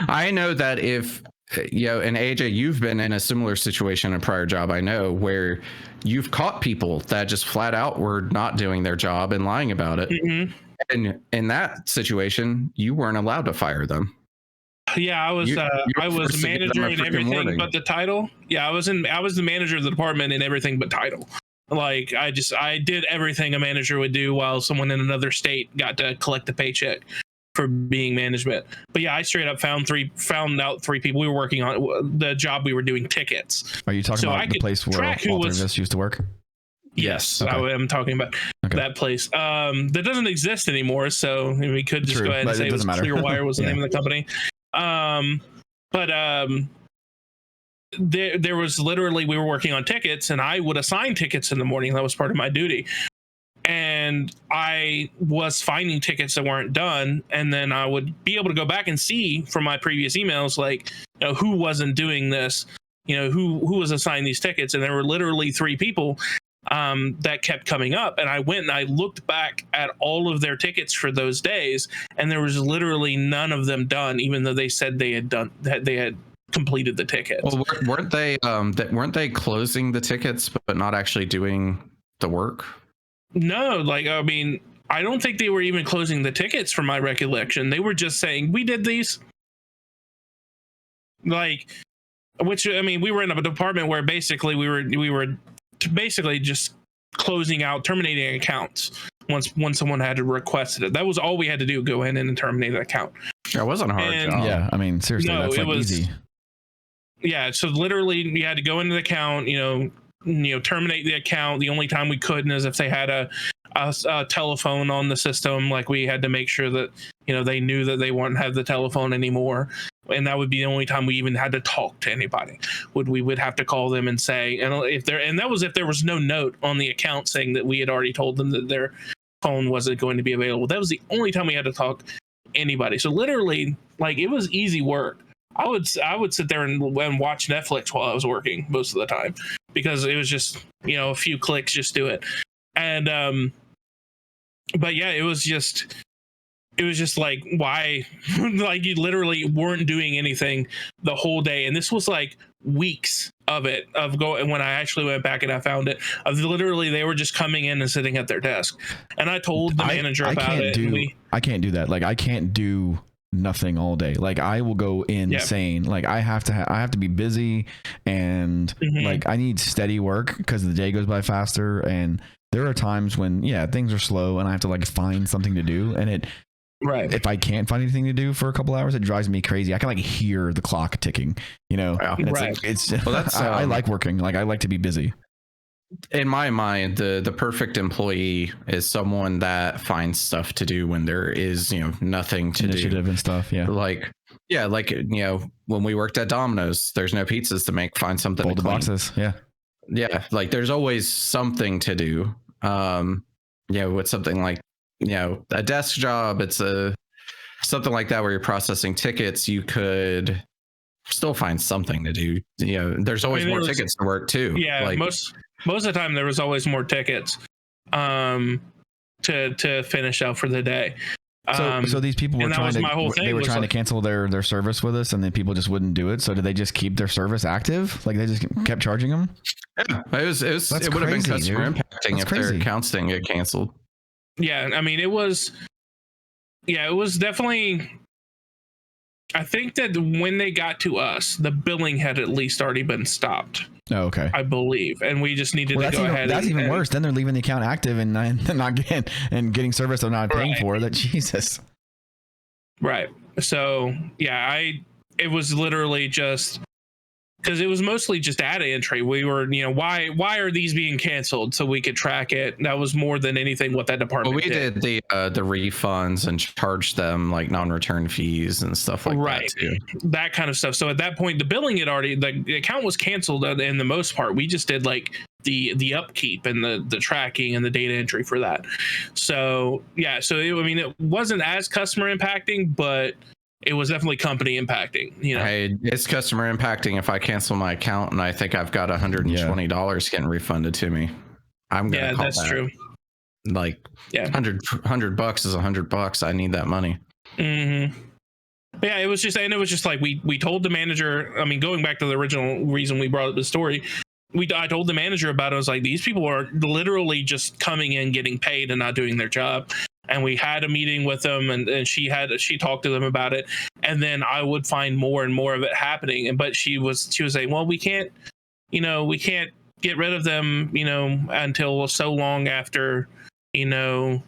I know that if, and AJ, you've been in a similar situation in a prior job, I know, where you've caught people that just flat out were not doing their job and lying about it. Mm-hmm. And in that situation, you weren't allowed to fire them.
Yeah, I was manager and everything but the title. Yeah, I was the manager of the department and everything but title. Like I did everything a manager would do while someone in another state got to collect the paycheck for being management. But yeah, I straight up found out three people. We were working on the job. We were doing tickets.
Are you talking about the place where Walter Viss used to work?
Yes, okay. I am talking about that place. That doesn't exist anymore. So we could just go ahead and say it was Clearwire was the name of the company. There was literally, we were working on tickets and I would assign tickets in the morning. That was part of my duty. And I was finding tickets that weren't done. And then I would be able to go back and see from my previous emails, like, who wasn't doing this, who was assigned these tickets. And there were literally three people that kept coming up, and I went and I looked back at all of their tickets for those days, and there was literally none of them done, even though they said they had completed the tickets.
Well, weren't they closing the tickets but not actually doing the work?
No, I don't think they were even closing the tickets from my recollection. They were just saying, we did these. We were in a department where basically we were basically just terminating accounts once someone had requested it. That was all we had to do, go in and terminate an account.
It wasn't a hard job.
Yeah, seriously, that's easy.
Yeah, so literally you had to go into the account, terminate the account. The only time we couldn't is if they had a telephone on the system. Like we had to make sure that they knew that they wouldn't have the telephone anymore, and that would be the only time we even had to talk to anybody. We would have to call them and say, and that was if there was no note on the account saying that we had already told them that their phone wasn't going to be available. That was the only time we had to talk to anybody. So literally, it was easy work. I would sit there and watch Netflix while I was working most of the time because it was just a few clicks, just do it. And but yeah, it was just like, why? Like you literally weren't doing anything the whole day, and this was like weeks of it, when I actually went back and I found it, literally they were just coming in and sitting at their desk, and I told the manager about it.
I can't do that. Like I can't do nothing all day. Like I will go insane. Like I have to be busy, and like I need steady work because the day goes by faster, and there are times when things are slow and I have to find something to do, and if I can't find anything to do for a couple hours, it drives me crazy. I can hear the clock ticking, Wow. I like working. I like to be busy.
In my mind, the perfect employee is someone that finds stuff to do when there is, nothing to
Initiative
do.
And stuff. Yeah.
When we worked at Domino's, there's no pizzas to make, find something
Fold
to
the
clean.
boxes. Yeah.
Yeah. There's always something to do. With something like a desk job, it's something like that where you're processing tickets, you could still find something to do. There's always more tickets to work too.
Yeah, like, most of the time there was always more tickets to finish out for the day.
So these people were trying to cancel their service with us, and then people just wouldn't do it. So did they just keep their service active? Like they just kept charging them?
Yeah, it would have been customer impacting if their accounts didn't get canceled.
Yeah, I mean it was definitely. I think that when they got to us, the billing had at least already been stopped.
Oh, okay.
I believe, and we just needed to go ahead.
That's even worse. Then they're leaving the account active and not getting service they're not paying for. That Jesus.
Right. So yeah, it was literally just because it was mostly just data entry. We were, why are these being canceled so we could track it. That was more than anything what that department did.
We did the refunds and charged them like non-return fees and stuff like that too.
That kind of stuff. So at that point, the billing had already, the account was canceled in the most part. We just did like the upkeep and the tracking and the data entry for that. So yeah, so it wasn't as customer impacting, but it was definitely company impacting.
Hey, it's customer impacting if I cancel my account and I think I've got $120 getting refunded to me. I'm gonna call
that's
that.
true.
Like, $100 is $100. I need that money.
Mm-hmm. Yeah, it was just like we told the manager. I mean, going back to the original reason we brought up the story, I told the manager about it. I was like, these people are literally just coming in, getting paid, and not doing their job. And we had a meeting with them, and she talked to them about it. And then I would find more and more of it happening. But she was saying, well, we can't get rid of them, until so long after, the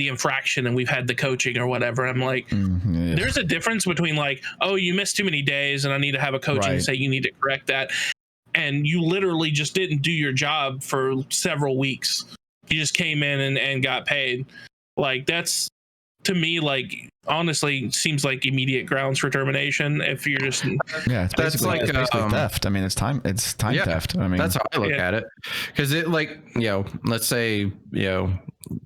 infraction and we've had the coaching or whatever. I'm like, there's a difference between like, oh, you missed too many days and I need to have a coaching say you need to correct that. And you literally just didn't do your job for several weeks. You just came in and got paid. Like, that's, to me, like, honestly, seems like immediate grounds for termination. If you're just
it's basically theft. I mean, it's time theft. I mean,
that's how I look at it. Because it, like, let's say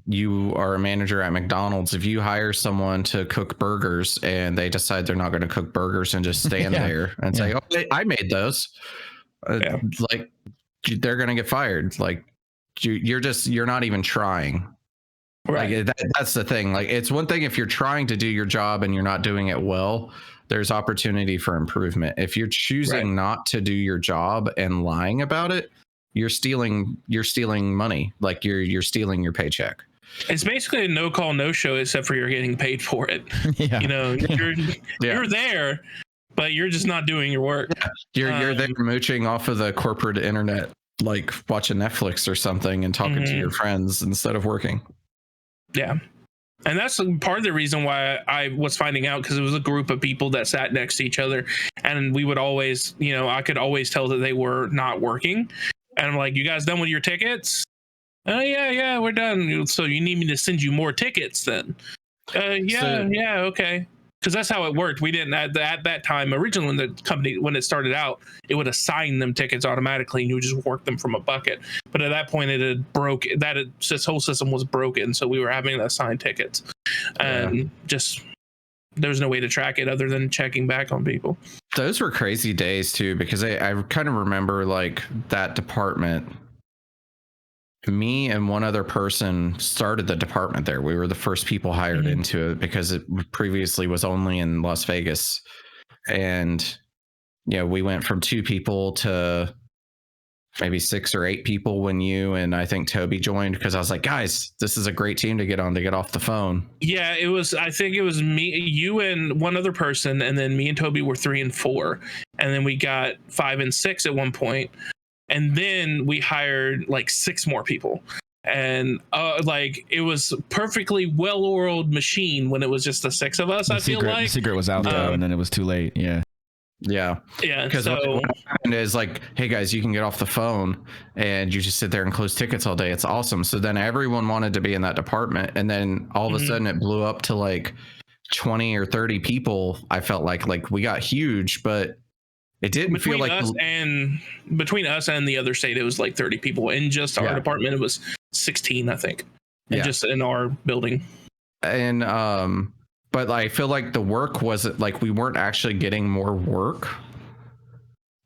you are a manager at McDonald's. If you hire someone to cook burgers and they decide they're not going to cook burgers and just stand there and say, "Oh, I made those," like, they're going to get fired. Like, you're not even trying. Right. Like, that's the thing. Like, it's one thing if you're trying to do your job and you're not doing it well, there's opportunity for improvement. If you're choosing not to do your job and lying about it, you're stealing money. Like, you're stealing your paycheck.
It's basically a no call, no show, except for you're getting paid for it. You're there, but you're just not doing your work.
You're there mooching off of the corporate internet, like watching Netflix or something and talking to your friends instead of working.
Yeah. And that's part of the reason why I was finding out, because it was a group of people that sat next to each other, and we would always, I could always tell that they were not working. And I'm like, you guys done with your tickets? Oh, yeah, we're done. So you need me to send you more tickets then? Okay. Because that's how it worked. We didn't at that time originally when the company, when it started out, it would assign them tickets automatically and you would just work them from a bucket. But at that point, this whole system was broken, so we were having to assign tickets, and just there was no way to track it other than checking back on people.
Those were crazy days too, because I kind of remember like that department. Me and one other person started the department there. We were the first people hired into it because it previously was only in Las Vegas. And, we went from 2 people to maybe 6 or 8 people when you and I think Toby joined, because I was like, guys, this is a great team to get off the phone.
Yeah, I think it was me, you and one other person. And then me and Toby were 3 and 4. And then we got 5 and 6 at one point. And then we hired like 6 more people, and like it was perfectly well-oiled machine when it was just the 6 of us.
The secret was out though, and then it was too late. Yeah.
Because what happened is like, hey guys, you can get off the phone and you just sit there and close tickets all day. It's awesome. So then everyone wanted to be in that department, and then all of a sudden it blew up to like 20 or 30 people. I felt like we got huge, but it didn't feel like
between us and the other state, it was like 30 people. In just our department, it was 16, I think. and just in our building.
And but I feel like the work wasn't like we weren't actually getting more work.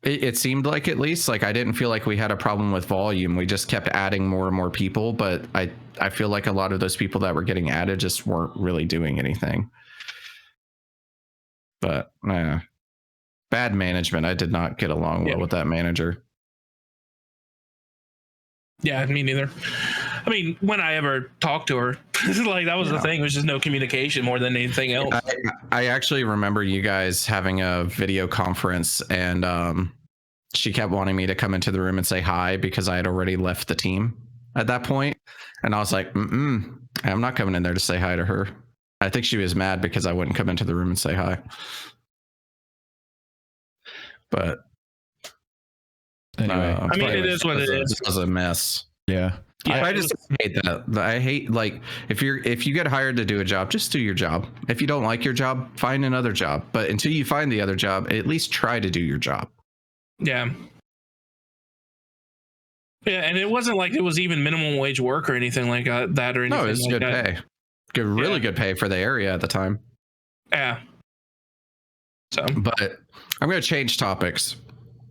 It seemed like, at least, like I didn't feel like we had a problem with volume. We just kept adding more and more people, but I feel like a lot of those people that were getting added just weren't really doing anything. But bad management. I did not get along well with that manager.
Yeah, me neither. I mean, when I ever talked to her, like that was the thing. It was just no communication more than anything else.
I actually remember you guys having a video conference, and she kept wanting me to come into the room and say hi because I had already left the team at that point. And I was like, I'm not coming in there to say hi to her. I think she was mad because I wouldn't come into the room and say hi. But
anyway, I mean, it is what it is.
This was a mess.
Yeah.
I just hate that. I hate, like, if you get hired to do a job, just do your job. If you don't like your job, find another job. But until you find the other job, at least try to do your job.
Yeah. Yeah, and it wasn't like it was even minimum wage work or anything like that or anything.
No, it was good pay. Really good pay for the area at the time.
Yeah. So,
but I'm going to change topics.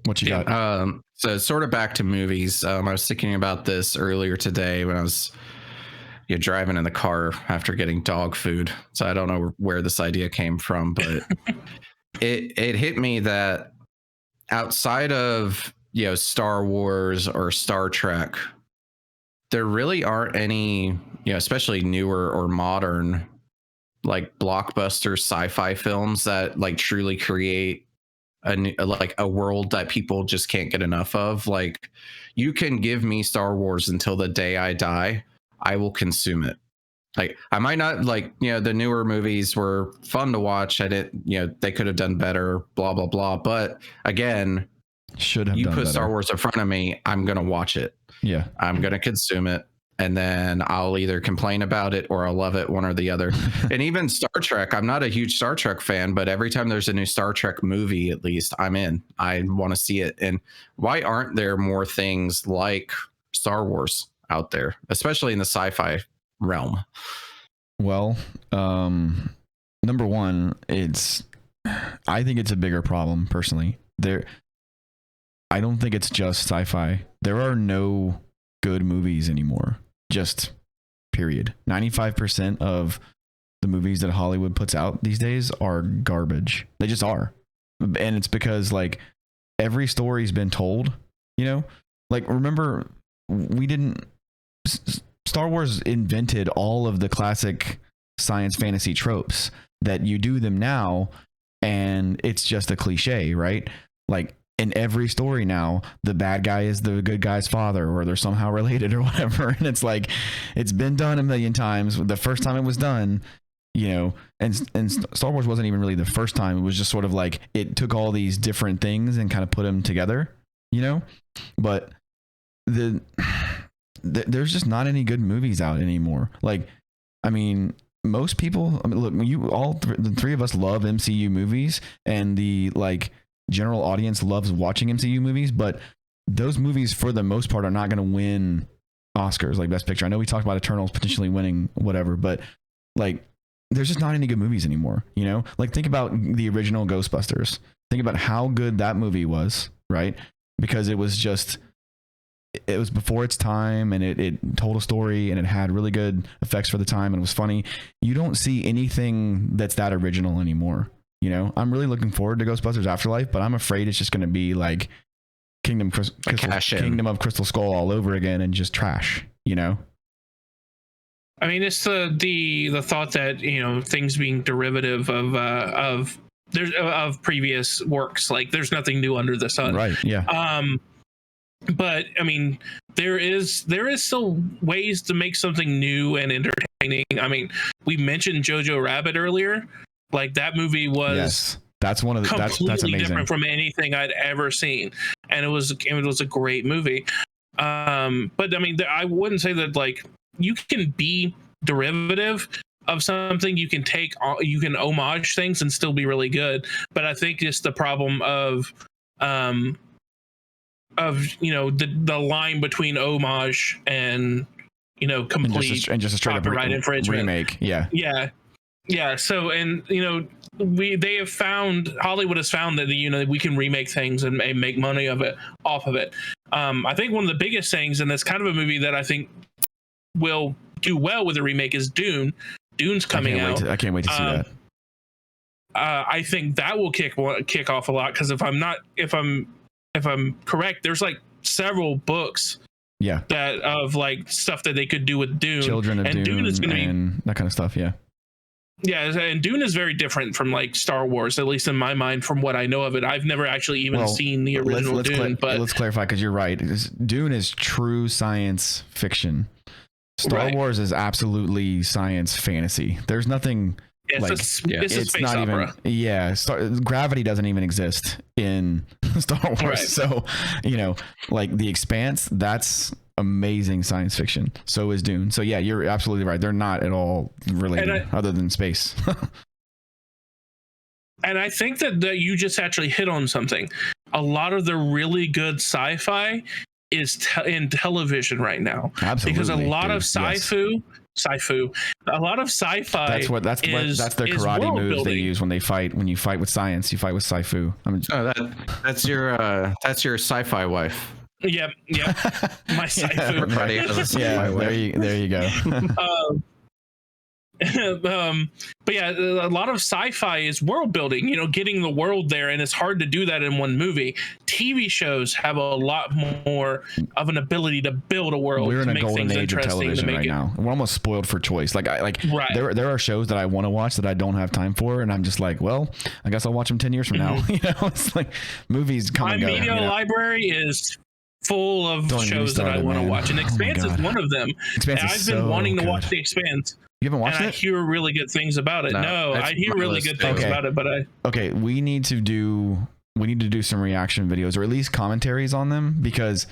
What you got?
So sort of back to movies. I was thinking about this earlier today when I was driving in the car after getting dog food. So I don't know where this idea came from, but it hit me that outside of Star Wars or Star Trek, there really aren't any, especially newer or modern, like blockbuster sci-fi films that like truly create a world that people just can't get enough of. Like, you can give me Star Wars until the day I die, I will consume it. Like, I might not like, the newer movies were fun to watch. I didn't, they could have done better, blah blah blah. But again, you put better. Star Wars in front of me, I'm gonna watch it.
Yeah,
I'm gonna consume it. And then I'll either complain about it or I'll love it, one or the other. And even Star Trek, I'm not a huge Star Trek fan, but every time there's a new Star Trek movie, at least I'm in. I want to see it. And why aren't there more things like Star Wars out there, especially in the sci-fi realm?
Well, number one, I think it's a bigger problem personally. I don't think it's just sci-fi. There are no good movies anymore. Just period. 95% of the movies that Hollywood puts out these days are garbage. They just are. And it's because like every story's been told, like, remember, Star Wars invented all of the classic science fantasy tropes that you do them now, and it's just a cliche, right? Like, in every story now, the bad guy is the good guy's father, or they're somehow related or whatever. And it's like, it's been done a million times. The first time it was done, and Star Wars wasn't even really the first time. It was just sort of like, it took all these different things and kind of put them together, but there's just not any good movies out anymore. Like, I mean, most people, look, the three of us love MCU movies, and the like general audience loves watching MCU movies, but those movies for the most part are not going to win Oscars, like Best Picture. I know we talked about Eternals potentially winning whatever, but like, there's just not any good movies anymore. Like, think about the original Ghostbusters. Think about how good that movie was, right? Because it was before its time, and it told a story, and it had really good effects for the time, and it was funny. You don't see anything that's that original anymore. I'm really looking forward to Ghostbusters Afterlife, but I'm afraid it's just going to be like Kingdom of Crystal Skull all over again, and just trash.
I mean, it's the thought that things being derivative of previous works. Like, there's nothing new under the sun.
Right. Yeah.
But I mean, there is still ways to make something new and entertaining. I mean, we mentioned Jojo Rabbit earlier. Like, that movie was
that's one of the
completely
that's amazing.
Different from anything I'd ever seen, and it was a great movie. But I mean, I wouldn't say that like you can be derivative of something. You can homage things and still be really good. But I think it's the problem of the line between homage and complete
and just a straight up
infringement
remake.
Yeah. So, and Hollywood has found that we can remake things and make money off of it. I think one of the biggest things, and that's kind of a movie that I think will do well with a remake, is Dune. Dune's coming out.
I can't wait to see that.
I think that will kick off a lot, because if I'm correct, there's like several books.
Yeah.
That of like stuff that they could do with Dune.
Children of Dune is going to be that kind of stuff. Yeah.
Yeah, and Dune is very different from like Star Wars, at least in my mind, from what I know of it. I've never actually even seen the original Dune. But
let's clarify, because you're right. Dune is true science fiction. Star Wars is absolutely science fantasy. There's nothing
it's a space
not
opera.
Gravity doesn't even exist in Star Wars.
Right.
So, like The Expanse, that's amazing science fiction. So is Dune. So yeah, you're absolutely right. They're not at all related other than space.
And I think that you just actually hit on something. A lot of the really good sci-fi is in television right now.
Absolutely.
Because a lot of sci-fi. A lot of sci-fi.
That's their karate moves they use when they fight. When you fight with science, you fight with sci-fi.
That's your sci-fi wife.
Yep. My sci-fi.
Everybody has a sci-fi wife.
There you go.
But yeah, a lot of sci-fi is world building, getting the world there, and it's hard to do that in one movie. TV shows have a lot more of an ability to build a world.
We're in
a
golden age of television right now. We're almost spoiled for choice. There are shows that I want to watch that I don't have time for, and I'm just like, well, I guess I'll watch them 10 years from now. It's like movies come and go.
My media library is full of shows that I want to watch, and Expanse is one of them. I've been wanting to watch The Expanse.
You haven't watched it?
I hear really good things about it. No, I hear really good things about it, but
okay, we need to do some reaction videos, or at least commentaries on them, because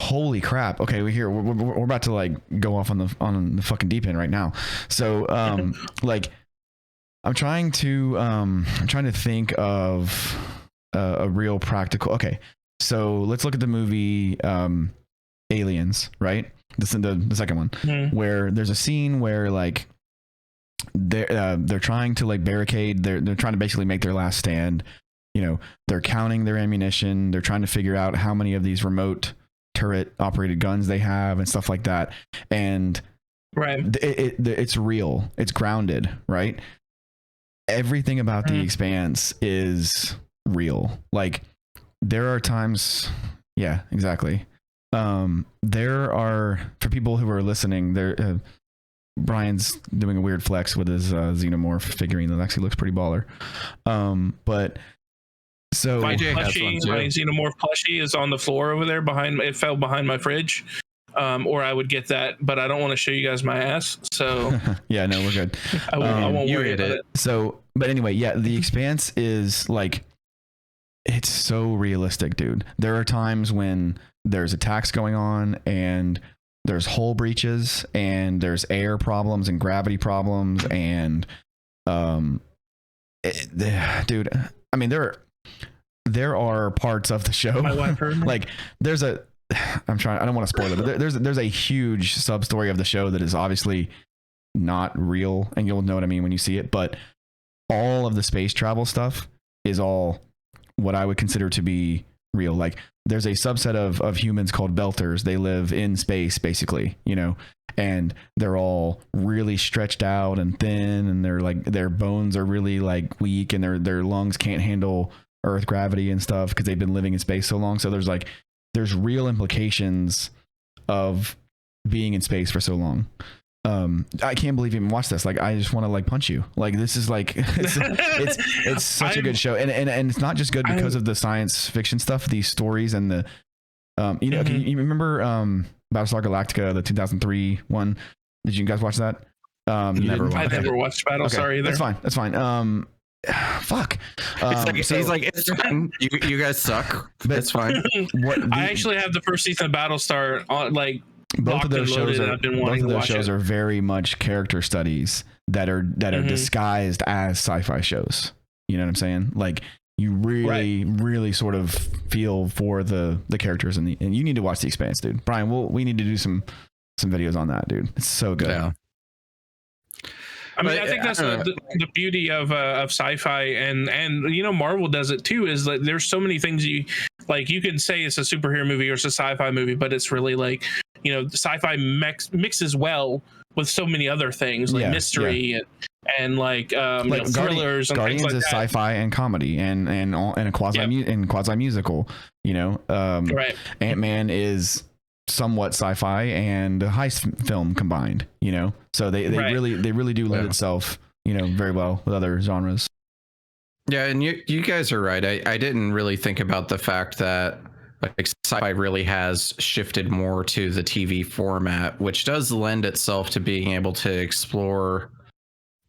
holy crap. Okay, we're about to like go off on the fucking deep end right now. So I'm trying to think of a real practical. Okay, so let's look at the movie Aliens, right? The second one, where there's a scene where like they're trying to like barricade. They're trying to basically make their last stand. They're counting their ammunition. They're trying to figure out how many of these remote turret operated guns they have and stuff like that. And it's real. It's grounded, right? Everything about The Expanse is real. Like there are times, yeah, exactly. There are, for people who are listening, there Brian's doing a weird flex with his xenomorph figurine that actually looks pretty baller. But so
my xenomorph plushie is on the floor over there it fell behind my fridge. Or I would get that, but I don't want to show you guys my ass. So
yeah, no, we're good.
I won't worry about it.
So, but anyway, yeah, The Expanse is like, it's so realistic, dude. There are times when there's attacks going on and there's hull breaches and there's air problems and gravity problems and dude, I mean there are parts of the show
my wife heard me.
Like I don't want to spoil it, but there's a huge sub story of the show that is obviously not real, and you'll know what I mean when you see it, but all of the space travel stuff is all what I would consider to be real. Like there's a subset of humans called belters. They live in space basically, and they're all really stretched out and thin, and they're like, their bones are really like weak, and their lungs can't handle Earth gravity and stuff because they've been living in space so long. So there's real implications of being in space for so long. I can't believe you even watched this. Like, I just want to like punch you. Like, this is like, it's such a good show. And it's not just good because of the science fiction stuff, these stories and the, okay, you remember, Battlestar Galactica, the 2003 one? Did you guys watch that?
I never watched Battlestar either.
That's fine. Fuck.
He's like, it's fine. You guys suck. That's fine.
I actually have the first season of Battlestar on like,
both of those shows are very much character studies that are disguised as sci-fi shows. You know what I'm saying? Like you really sort of feel for the characters and you need to watch The Expanse, dude. Brian, we need to do some some videos on that, dude. It's so good.
Yeah.
I mean, I think that's the beauty of sci-fi, and Marvel does it too. Is that there's so many things you can say it's a superhero movie or it's a sci-fi movie, but it's really sci-fi mixes well with so many other things like mystery and thrillers.
Guardians is sci-fi and comedy and a quasi musical.
Right.
Ant-Man is somewhat sci-fi and heist film combined, so they really do lend itself very well with other genres.
Yeah, and you guys are right. I didn't really think about the fact that sci-fi really has shifted more to the TV format, which does lend itself to being able to explore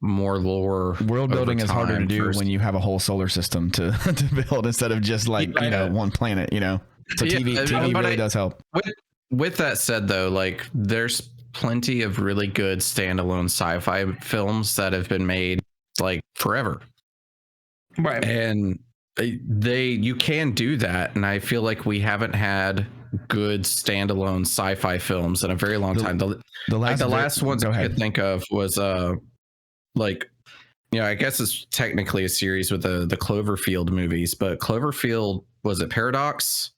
more lore.
World building is harder to do when you have a whole solar system to build instead of just one planet, so TV really does help.
With that said, though, there's plenty of really good standalone sci-fi films that have been made forever.
Right.
And you can do that. And I feel like we haven't had good standalone sci-fi films in a very long time. The last ones I could think of was I guess it's technically a series with the Cloverfield movies, but Cloverfield, was it Paradox?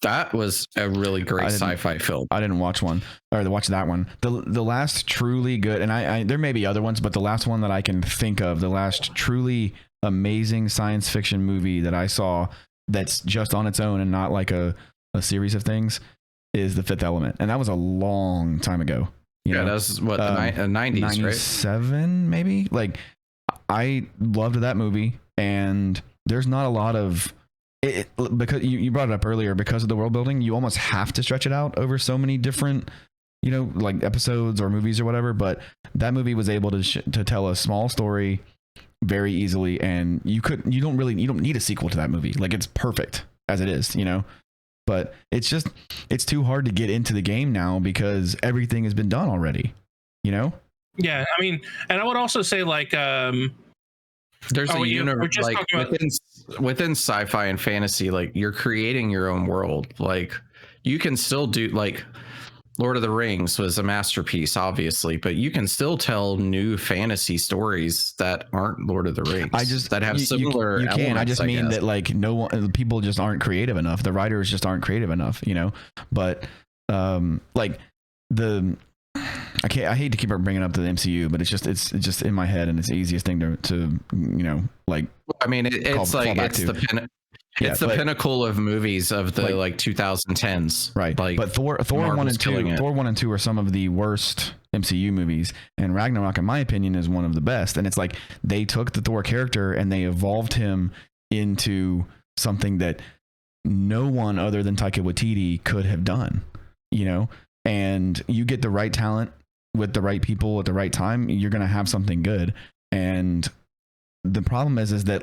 That was a really great sci-fi film.
I didn't watch that one. The last truly good, and I there may be other ones, but the last one that I can think of, the last truly amazing science fiction movie that I saw that's just on its own and not like a series of things, is The Fifth Element, and that was a long time ago.
That was what, the 90s,
97
right?
Maybe. I loved that movie, and there's not a lot of it, because you brought it up earlier, because of the world building, you almost have to stretch it out over so many different episodes or movies or whatever. But that movie was able to tell a small story very easily, and you don't need a sequel to that movie. It's perfect as it is, but it's too hard to get into the game now because everything has been done already,
Yeah, I mean, and I would also say
there's a universe within sci-fi and fantasy, you're creating your own world. You can still do Lord of the Rings was a masterpiece, obviously, but you can still tell new fantasy stories that aren't Lord of the Rings. That have similar.
You can. I just mean that no one, people just aren't creative enough. The writers just aren't creative enough, But I hate to keep bringing up the MCU, but it's just in my head, and it's the easiest thing to
I mean, it's the pinnacle of movies of the 2010s,
right? But Thor 1 and 2 are some of the worst MCU movies, and Ragnarok, in my opinion, is one of the best. And it's they took the Thor character and they evolved him into something that no one other than Taika Waititi could have done, And you get the right talent with the right people at the right time, you're going to have something good. And the problem is that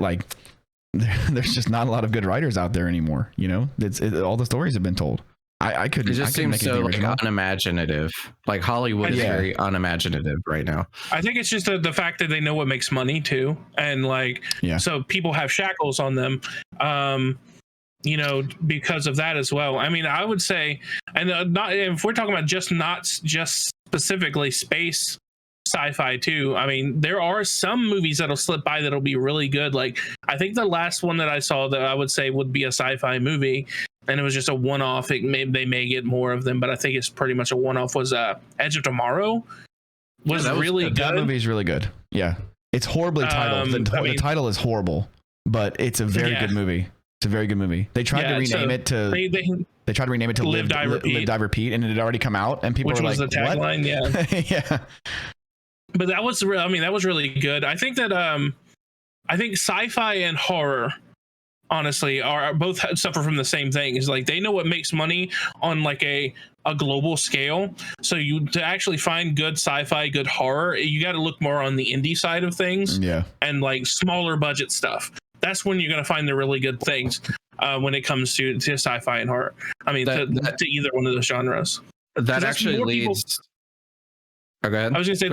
there's just not a lot of good writers out there anymore. All the stories have been told. I couldn't.
It just seems so unimaginative. Hollywood is very unimaginative right now.
I think it's just the fact that they know what makes money too, and so people have shackles on them. Because of that as well. I mean, I would say, and not if we're talking about not just specifically space sci-fi too. I mean, there are some movies that'll slip by that'll be really good. I think the last one that I saw that I would say would be a sci-fi movie, and it was just a one-off. They may get more of them, but I think it's pretty much a one-off. Was Edge of Tomorrow? Was really good.
That movie's really good. Yeah, it's horribly titled. The title is horrible, but it's a very good movie. It's a very good movie. They tried to rename it to. They tried to rename it to Live, Die, Repeat, and it had already come out, and people were like, "What?" Which was the tagline? Yeah, yeah.
But that was really good. I think that I think sci-fi and horror, honestly, are both suffer from the same thing. Is they know what makes money on a global scale. So to actually find good sci-fi, good horror, you got to look more on the indie side of things.
Yeah,
and smaller budget stuff. That's when you're going to find the really good things when it comes to sci-fi and horror. I mean, to either one of those genres.
That actually leads.
Go ahead. I was going to say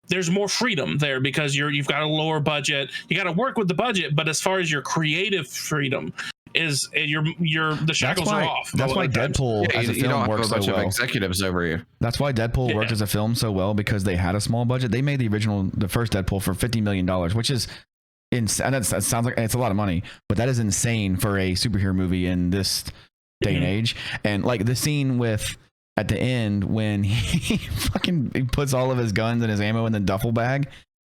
there's more freedom there because you've got a lower budget. You got to work with the budget, but as far as your creative freedom, is the shackles are off.
That's why Deadpool as a film works so well.
Executives over you.
That's why Deadpool worked as a film so well, because they had a small budget. They made the first Deadpool for $50 million, which is insane. That sounds like it's a lot of money, but that is insane for a superhero movie in this day and age. And like the scene at the end when he puts all of his guns and his ammo in the duffel bag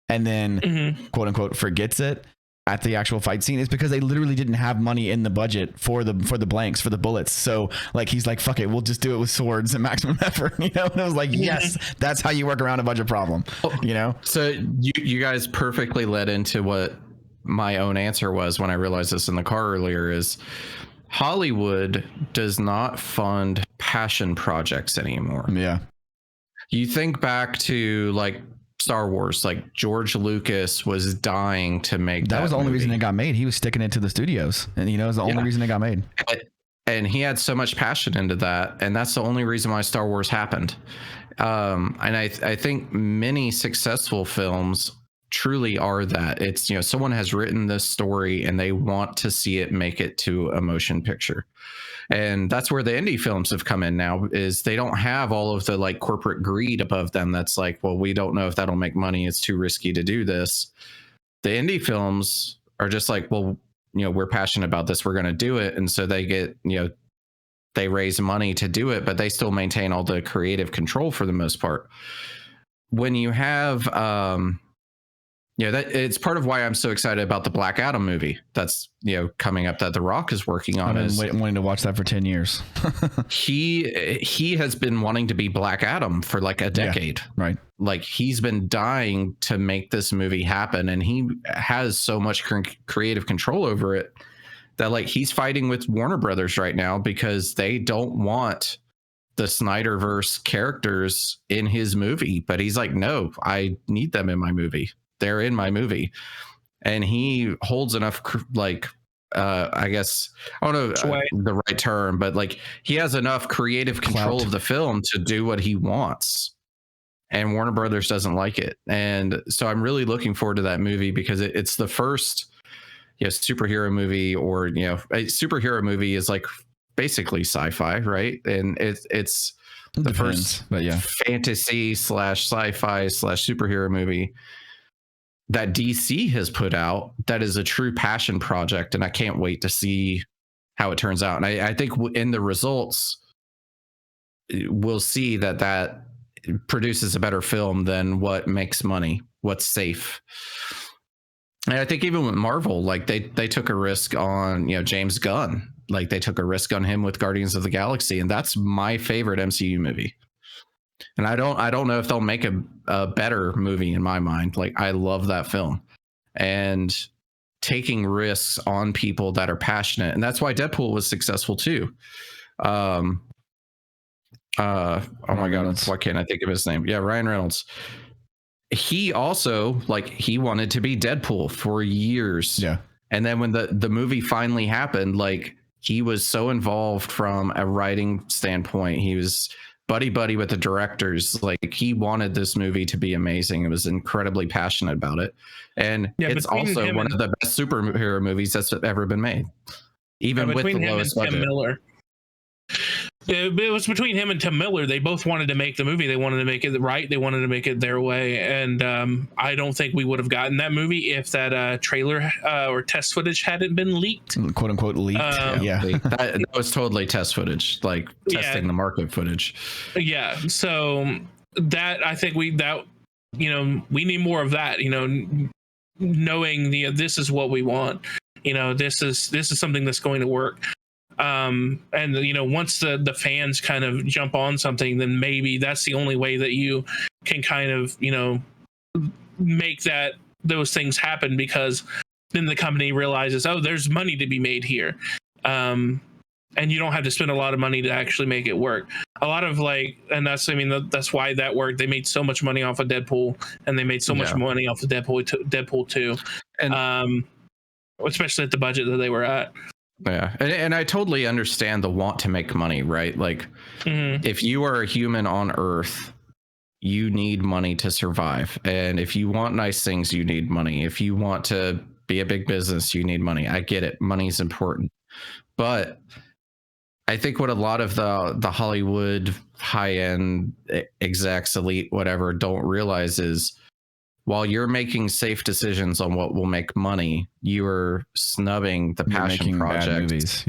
and then quote unquote forgets it at the actual fight scene, is because they literally didn't have money in the budget for the blanks, for the bullets. So like he's like, fuck it, we'll just do it with swords and maximum effort, you know? And I was like, yes, that's how you work around a budget problem, you know?
So you guys perfectly led into what my own answer was when I realized this in the car earlier, is Hollywood does not fund passion projects anymore.
Yeah.
You think back to like Star Wars, like George Lucas was dying to make
that was the only reason it got made. He was sticking it to the studios, and it was the only reason it got made.
And he had so much passion into that, and that's the only reason why Star Wars happened. And I think many successful films truly are that. It's, someone has written this story and they want to see it make it to a motion picture. And that's where the indie films have come in now, is they don't have all of the like corporate greed above them. That's like, well, we don't know if that'll make money. It's too risky to do this. The indie films are just like, well, we're passionate about this. We're going to do it. And so they get, they raise money to do it, but they still maintain all the creative control for the most part. When you have, that it's part of why I'm so excited about the Black Adam movie that's coming up that The Rock is working on.
I've been wanting to watch that for 10 years.
he has been wanting to be Black Adam for like a decade,
right?
Like he's been dying to make this movie happen, and he has so much creative control over it that like he's fighting with Warner Brothers right now because they don't want the Snyderverse characters in his movie. But he's like, no, I need them in my movie. They're in my movie. And he holds enough I guess I don't know the right term, but like he has enough creative control of the film to do what he wants, and Warner Brothers doesn't like it. And so I'm really looking forward to that movie, because it's the first superhero movie, or a superhero movie is like basically sci-fi, right? And it's the first fantasy / sci-fi / superhero movie that DC has put out that is a true passion project, and I can't wait to see how it turns out. And I think in the results, we'll see that produces a better film than what makes money, what's safe. And I think even with Marvel, like they took a risk on James Gunn, like they took a risk on him with Guardians of the Galaxy, and that's my favorite MCU movie. And I don't know if they'll make a better movie in my mind. Like I love that film, and taking risks on people that are passionate. And that's why Deadpool was successful too. Oh my God, why can't I think of his name? Yeah, Ryan Reynolds. He also he wanted to be Deadpool for years.
Yeah.
And then when the movie finally happened, like he was so involved from a writing standpoint. He was buddy with the directors. Like he wanted this movie to be amazing. It was incredibly passionate about it. And it's also one of the best superhero movies that's ever been made. Even with the lowest budget. Tim Miller.
It was between him and Tim Miller. They both wanted to make the movie. They wanted to make it right. They wanted to make it their way. And I don't think we would have gotten that movie if that trailer or test footage hadn't been leaked.
Quote unquote leaked.
That was totally test footage, like testing the market footage.
Yeah. So that I think we need more of that, knowing this is what we want. This is something that's going to work. And once the fans kind of jump on something, then maybe that's the only way that you can kind of make those things happen, because then the company realizes, oh, there's money to be made here, and you don't have to spend a lot of money to actually make it work. A lot of and that's why that worked. They made so much money off of Deadpool, and they made so much money off of Deadpool 2, and especially at the budget that they were at.
Yeah. And I totally understand the want to make money, right? Like if you are a human on Earth, you need money to survive. And if you want nice things, you need money. If you want to be a big business, you need money. I get it. Money is important. But I think what a lot of the Hollywood high-end execs, elite, whatever, don't realize is while you're making safe decisions on what will make money, you are snubbing the passion projects.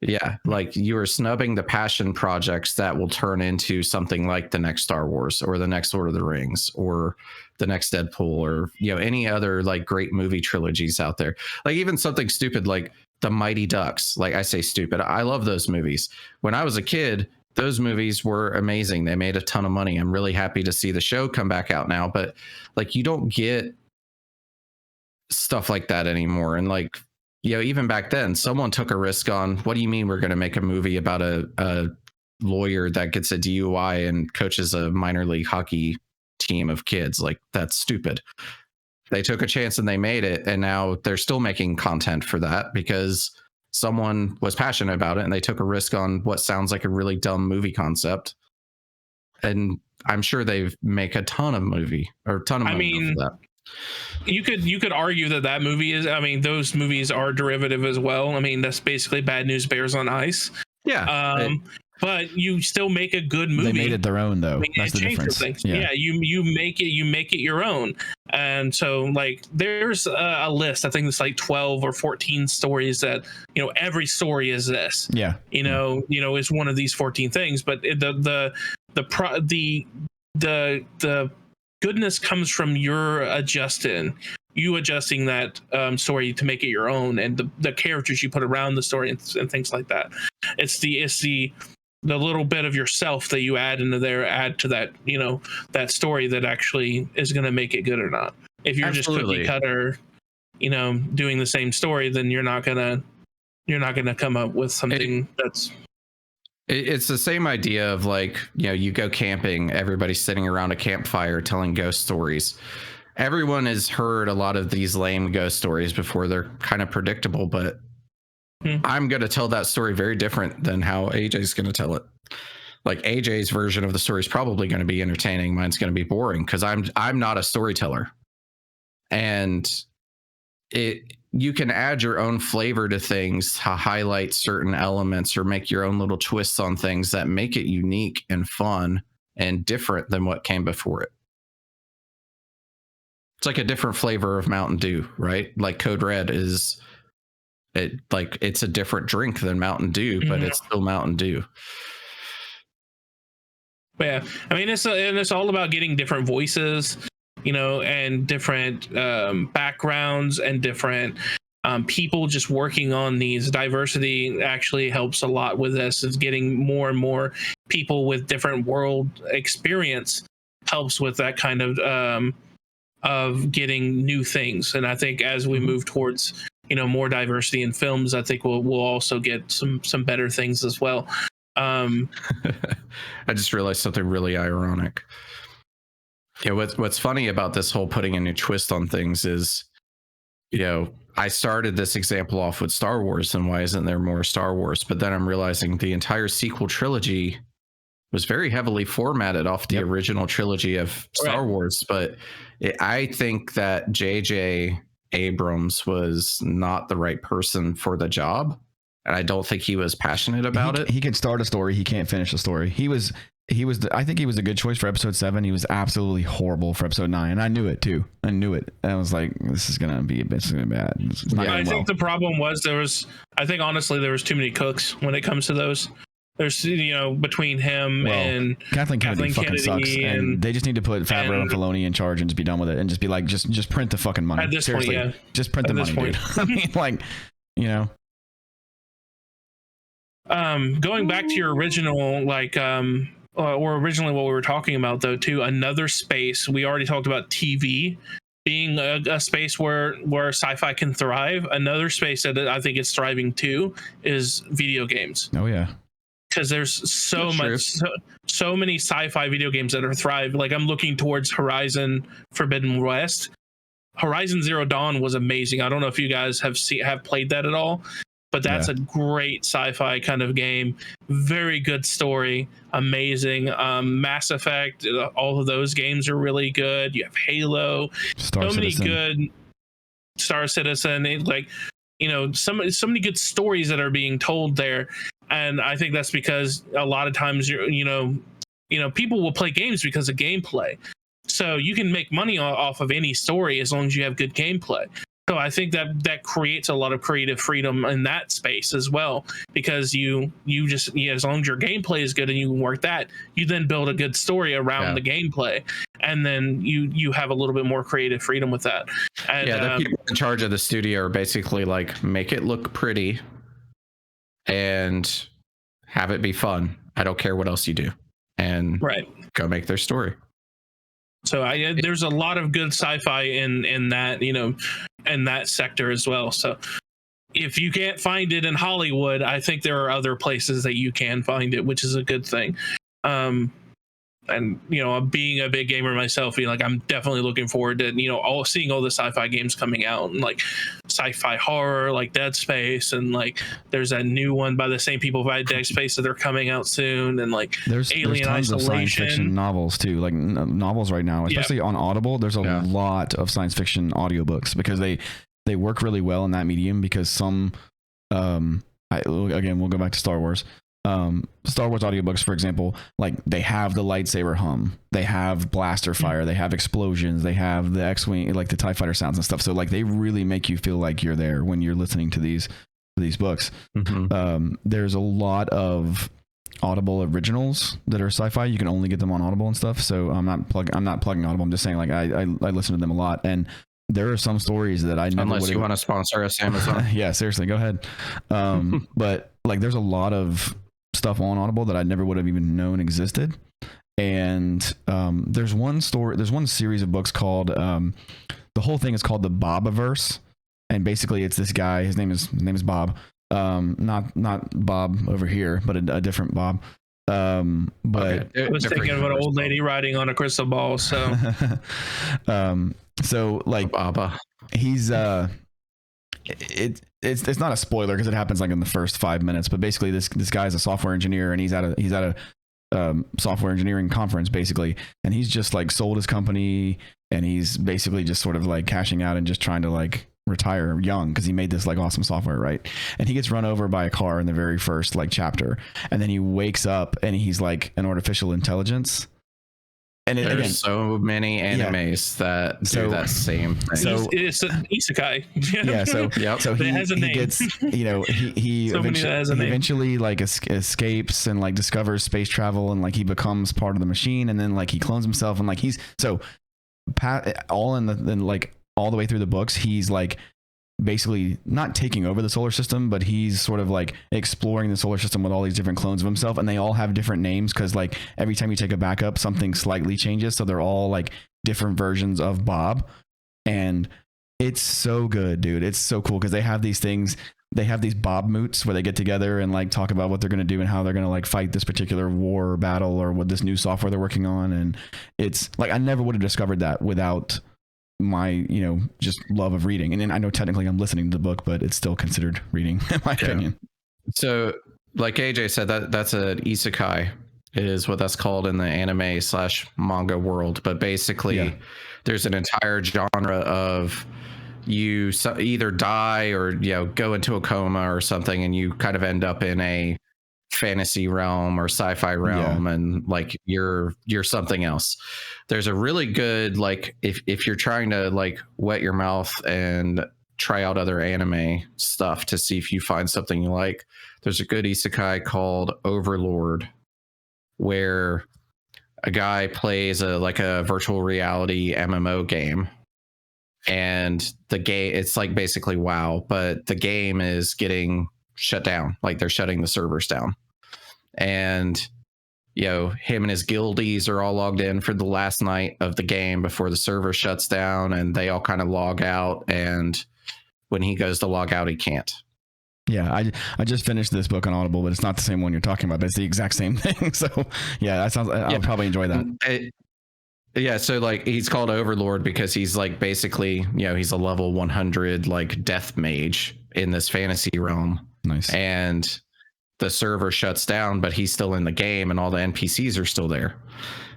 Yeah, like you are snubbing the passion projects that will turn into something like the next Star Wars or the next Lord of the Rings or the next Deadpool or, you know, any other like great movie trilogies out there. Like even something stupid like The Mighty Ducks. Like I say stupid. I love those movies. When I was a kid, those movies were amazing. They made a ton of money. I'm really happy to see the show come back out now, but like you don't get stuff like that anymore. And like, you know, even back then, someone took a risk on, what do you mean we're going to make a movie about a lawyer that gets a DUI and coaches a minor league hockey team of kids? Like, that's stupid. They took a chance and they made it. And now they're still making content for that because someone was passionate about it and they took a risk on what sounds like a really dumb movie concept. And I'm sure they make a ton of money for that.
You could argue that movie is, I mean, those movies are derivative as well. I mean, that's basically Bad News Bears on Ice.
Yeah.
But you still make a good movie.
They made it their own, though. That's the difference.
Yeah, you make it your own. And so, like, there's a list. I think it's like 12 or 14 stories that, you know, every story is this.
Yeah.
You know, it's one of these 14 things. But the goodness comes from you adjusting that story to make it your own, and the characters you put around the story and things like that. It's the little bit of yourself that you add to that, you know, that story that actually is going to make it good or not. If you're just cookie cutter, you know, doing the same story, then you're not gonna come up with something that's.
It's the same idea of like, you know, you go camping, everybody's sitting around a campfire telling ghost stories. Everyone has heard a lot of these lame ghost stories before. They're kind of predictable, but I'm going to tell that story very different than how AJ's going to tell it. Like AJ's version of the story is probably going to be entertaining. Mine's going to be boring because I'm not a storyteller. And you can add your own flavor to things to highlight certain elements or make your own little twists on things that make it unique and fun and different than what came before it. It's like a different flavor of Mountain Dew, right? Like Code Red it's a different drink than Mountain Dew, but it's still Mountain Dew.
Yeah, I mean, it's all about getting different voices, you know, and different backgrounds and different people just working on these. Diversity actually helps a lot with this. Is getting more and more people with different world experience helps with that kind of getting new things. And I think as we move towards, you know, more diversity in films, I think we'll also get some better things as well.
I just realized something really ironic. Yeah, what's funny about this whole putting a new twist on things is, you know, I started this example off with Star Wars and why isn't there more Star Wars? But then I'm realizing the entire sequel trilogy was very heavily formatted off the original trilogy of Star Wars. But I think that J.J. Abrams was not the right person for the job. And I don't think he was passionate about it.
He can start a story. He can't finish a story. I think he was a good choice for episode 7. He was absolutely horrible for episode 9. And I knew it too. And I was like, this is going to be bad.
I think the problem was honestly, there was too many cooks when it comes to those. There's, you know, between him and
Kathleen Kennedy fucking sucks. And they just need to put Favreau and Filoni in charge and just be done with it and just be like, just print the fucking money.
At this
Seriously,
point, yeah.
Just print the money, dude. I mean, like, you know.
Going back to your original, like, or originally what we were talking about, though, too, another space. We already talked about TV being a space where sci-fi can thrive. Another space that I think is thriving too is video games.
Oh yeah,
because there's so many sci-fi video games that are thrive. Like I'm looking towards Horizon Forbidden West. Horizon Zero Dawn was amazing. I don't know if you guys have played that at all. But that's a great sci-fi kind of game. Very good story. Amazing. Mass Effect. All of those games are really good. You have Halo.
Star Citizen.
Many good. Star Citizen. so many good stories that are being told there. And I think that's because a lot of times people will play games because of gameplay. So you can make money off of any story as long as you have good gameplay. So I think that creates a lot of creative freedom in that space as well, because you just as long as your gameplay is good and you can work that, you then build a good story around the gameplay, and then you have a little bit more creative freedom with that. And,
the people in charge of the studio are basically like, make it look pretty and have it be fun. I don't care what else you do, and go make their story.
So there's a lot of good sci-fi in that, in that sector as well. So if you can't find it in Hollywood, I think there are other places that you can find it, which is a good thing. And being a big gamer myself, I'm definitely looking forward to seeing all the sci-fi games coming out, and like sci-fi horror like Dead Space, and like there's that new one by the same people by Dead Space that are coming out soon, and like
there's tons of science fiction novels too, like novels right now, especially on Audible. There's a lot of science fiction audiobooks because they work really well in that medium, because some again, we'll go back to Star Wars audiobooks, for example, like they have the lightsaber hum, they have blaster fire, they have explosions, they have the X-wing, like the TIE fighter sounds and stuff. So like they really make you feel like you're there when you're listening to these books. There's a lot of Audible originals that are sci-fi. You can only get them on Audible and stuff. So I'm not plugging Audible. I'm just saying, like I listen to them a lot, and there are some stories that I never
unless you want to sponsor us, Amazon.
Yeah, seriously, go ahead. But like there's a lot of stuff on Audible that I never would have even known existed. And there's one series of books called the whole thing is called the Bobiverse, and basically it's this guy, his name is Bob, not Bob over here, but a different Bob. But
I was thinking of an old lady riding on a crystal ball. So
so like
Baba,
he's it's not a spoiler because it happens like in the first 5 minutes, but basically this guy is a software engineer, and he's at a software engineering conference basically, and he's just like sold his company, and he's basically just sort of like cashing out and just trying to like retire young because he made this like awesome software, right? And he gets run over by a car in the very first like chapter, and then he wakes up and he's like an artificial intelligence. And
there's so many animes that do that same thing.
So it's an isekai.
So he
has a name.
Gets, he eventually like escapes and like discovers space travel, and like he becomes part of the machine, and then like he clones himself, and like he's all the way through the books, he's like basically not taking over the solar system, but he's sort of like exploring the solar system with all these different clones of himself, and they all have different names because like every time you take a backup, something slightly changes, so they're all like different versions of Bob. And it's so good, dude. It's so cool because they have these things, they have these Bob moots where they get together and like talk about what they're going to do and how they're going to like fight this particular war or battle or what this new software they're working on. And it's like I never would have discovered that without my just love of reading. And then I know technically I'm listening to the book, but it's still considered reading in my opinion.
So like AJ said, that's an isekai. It is what that's called in the anime / manga world, but basically there's an entire genre of you either die or go into a coma or something, and you kind of end up in a fantasy realm or sci-fi realm, and like you're something else. There's a really good, like if you're trying to like wet your mouth and try out other anime stuff to see if you find something you like, there's a good isekai called Overlord, where a guy plays a virtual reality MMO game, and the game, it's like basically WoW, but the game is getting shut down. Like they're shutting the servers down, and him and his guildies are all logged in for the last night of the game before the server shuts down, and they all kind of log out, and when he goes to log out, he can't.
I just finished this book on Audible, but it's not the same one you're talking about, but it's the exact same thing. So that sounds, I'll probably enjoy that.
So like he's called Overlord because he's like basically he's a level 100 like death mage in this fantasy realm.
Nice.
And the server shuts down, but he's still in the game, and all the NPCs are still there.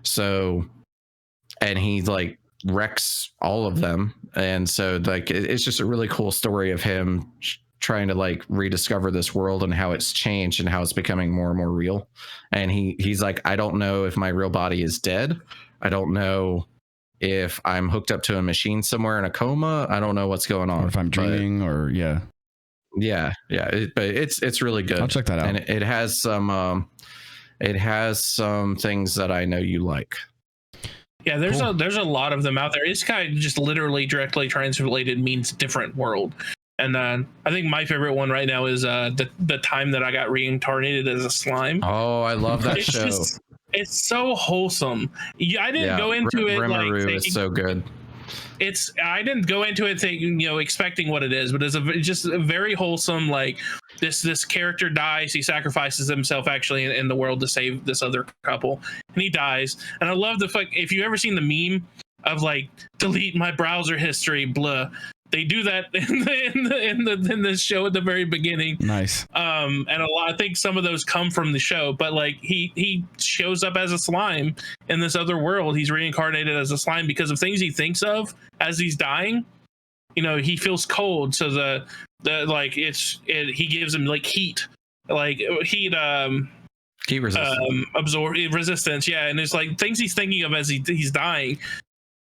So, and he like wrecks all of them, and so like it's just a really cool story of him trying to like rediscover this world and how it's changed and how it's becoming more and more real. And he's like, I don't know if my real body is dead. I don't know if I'm hooked up to a machine somewhere in a coma. I don't know what's going on.
Or if I'm dreaming, but
but it's really good.
I'll check that out.
And it has some things that I know you like.
Yeah, there's a lot of them out there. It's kind of just literally directly translated means different world. And I think my favorite one right now is the time that I got reincarnated as a slime.
Oh, I love that show.
It's so wholesome. I didn't go into it like thinking,
is so good.
I didn't go into it thinking, expecting what it is, but it's just a very wholesome. Like this character dies, he sacrifices himself actually in the world to save this other couple, and he dies. And I love if you ever seen the meme of like delete my browser history, blah. They do that in this show at the very beginning.
Nice.
And I think some of those come from the show, but like he shows up as a slime in this other world. He's reincarnated as a slime because of things he thinks of as he's dying. He feels cold, so the like he gives him like heat resistance. Resistance, yeah. And it's like things he's thinking of as he's dying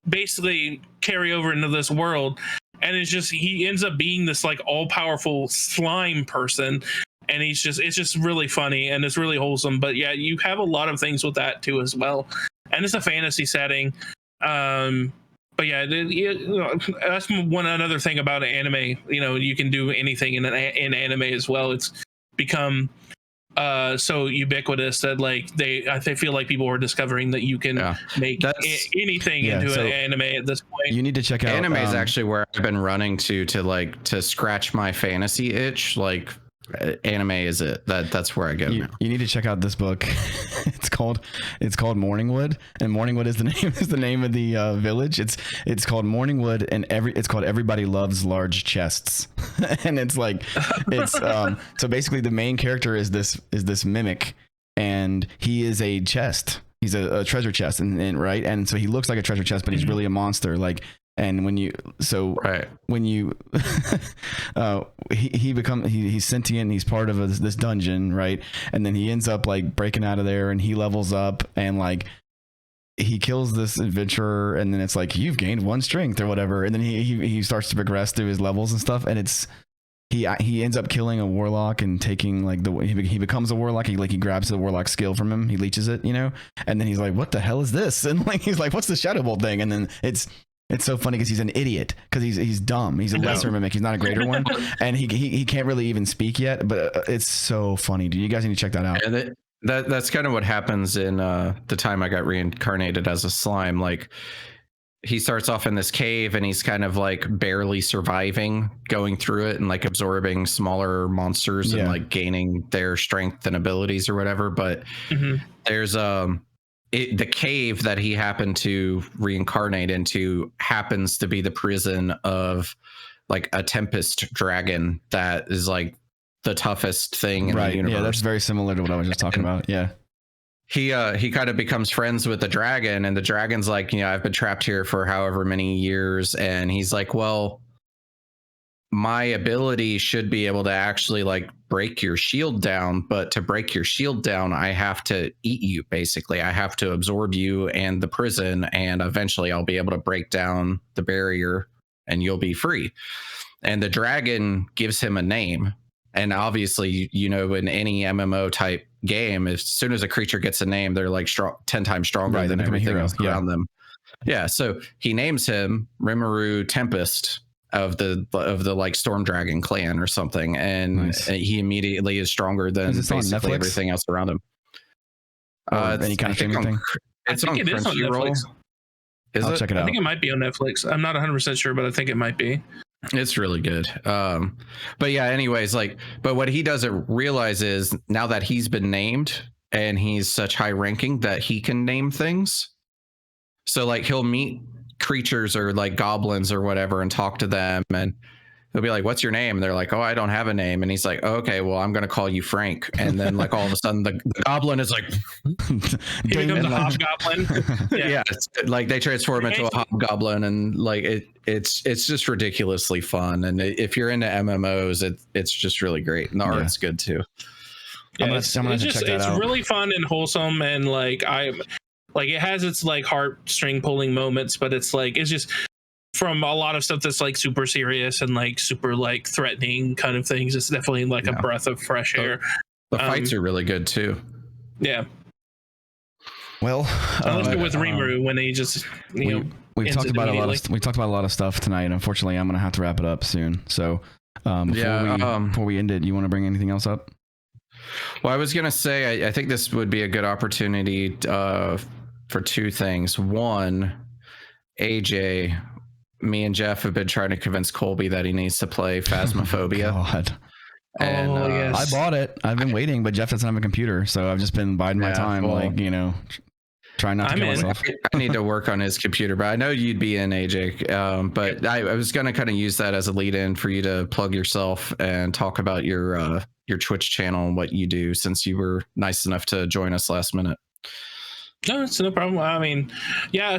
basically carry over into this world. And it's just he ends up being this like all-powerful slime person, and it's just really funny and it's really wholesome. But yeah, you have a lot of things with that too as well, and it's a fantasy setting. But yeah, that's another thing about anime. You can do anything in anime as well. It's become so ubiquitous that like they feel like people are discovering that you can make anything into an anime at this point.
You need to check out
anime is actually where I've been running to scratch my fantasy itch. Like anime is it that's where I go now.
You need to check out this book. It's called Morningwood, and Morningwood is the name of the village. It's called Morningwood, and it's called Everybody Loves Large Chests. And it's like so basically the main character is this mimic, and he is a chest. He's a treasure chest, and right, and so he looks like a treasure chest, but he's really a monster. Like, and he's sentient, he's part of this dungeon, right? And then he ends up like breaking out of there, and he levels up, and like he kills this adventurer, and then it's like you've gained 1 strength or whatever, and then he starts to progress through his levels and stuff, and it's he ends up killing a warlock and taking like he becomes a warlock. He grabs the warlock skill from him, he leeches it, and then he's like, what the hell is this? And like he's like, what's the Shadow Bolt thing? And then it's so funny because he's an idiot, because he's dumb. He's a lesser mimic. He's not a greater one, and he can't really even speak yet. But it's so funny. Do you guys need to check that out?
And that's kind of what happens in the time I got reincarnated as a slime. Like he starts off in this cave, and he's kind of like barely surviving, going through it and like absorbing smaller monsters and like gaining their strength and abilities or whatever. But there's the cave that he happened to reincarnate into happens to be the prison of like a tempest dragon that is like the toughest thing in the universe.
Yeah, that's very similar to what I was just talking about. Yeah.
He kind of becomes friends with the dragon, and the dragon's like, I've been trapped here for however many years. And he's like, well, my ability should be able to actually like break your shield down, but to break your shield down, I have to eat you. Basically, I have to absorb you and the prison, and eventually I'll be able to break down the barrier and you'll be free. And the dragon gives him a name. And obviously, in any MMO type game, as soon as a creature gets a name, they're like 10 times stronger than everything else around them. Yeah. So he names him Rimuru Tempest of the like Storm Dragon clan or something, and he immediately is stronger than basically everything else around him.
Any kind of streaming thing?
It's on Crunchyroll.
I'll check it out.
I think it might be on Netflix. I'm not 100% sure, but I think it might be.
It's really good. But yeah, anyways, but what he doesn't realize is now that he's been named and he's such high ranking that he can name things. So like he'll meet creatures or like goblins or whatever and talk to them, and he'll be like, "What's your name?" And they're like, "Oh, I don't have a name." And he's like, oh, "Okay, well, I'm gonna call you Frank." And then like all of a sudden, the goblin is like,
he becomes a hobgoblin.
Yeah, like they transform into a hobgoblin, and like it's just ridiculously fun. And if you're into MMOs, it's just really great, and the art's good too.
Yeah, it's really fun and wholesome, and like it has its like heartstring pulling moments, but it's just from a lot of stuff that's like super serious and like super like threatening kind of things. It's definitely like a breath of fresh air.
The fights are really good too.
Yeah.
Well,
unless you're with Rimuru when he just
we've talked about a lot of stuff tonight. Unfortunately, I'm gonna have to wrap it up soon. So before we end it, you want to bring anything else up?
Well, I was going to say, I think this would be a good opportunity for two things. One, AJ, me and Jeff have been trying to convince Colby that he needs to play Phasmophobia.
Oh, God.
And
yes. I bought it. I've been waiting, but Jeff doesn't have a computer, so I've just been biding my time, trying not to kill myself.
I need to work on his computer, but I know you'd be in, AJ. But I was going to kind of use that as a lead-in for you to plug yourself and talk about your Twitch channel and what you do, since you were nice enough to join us last minute.
No, it's no problem. I mean, I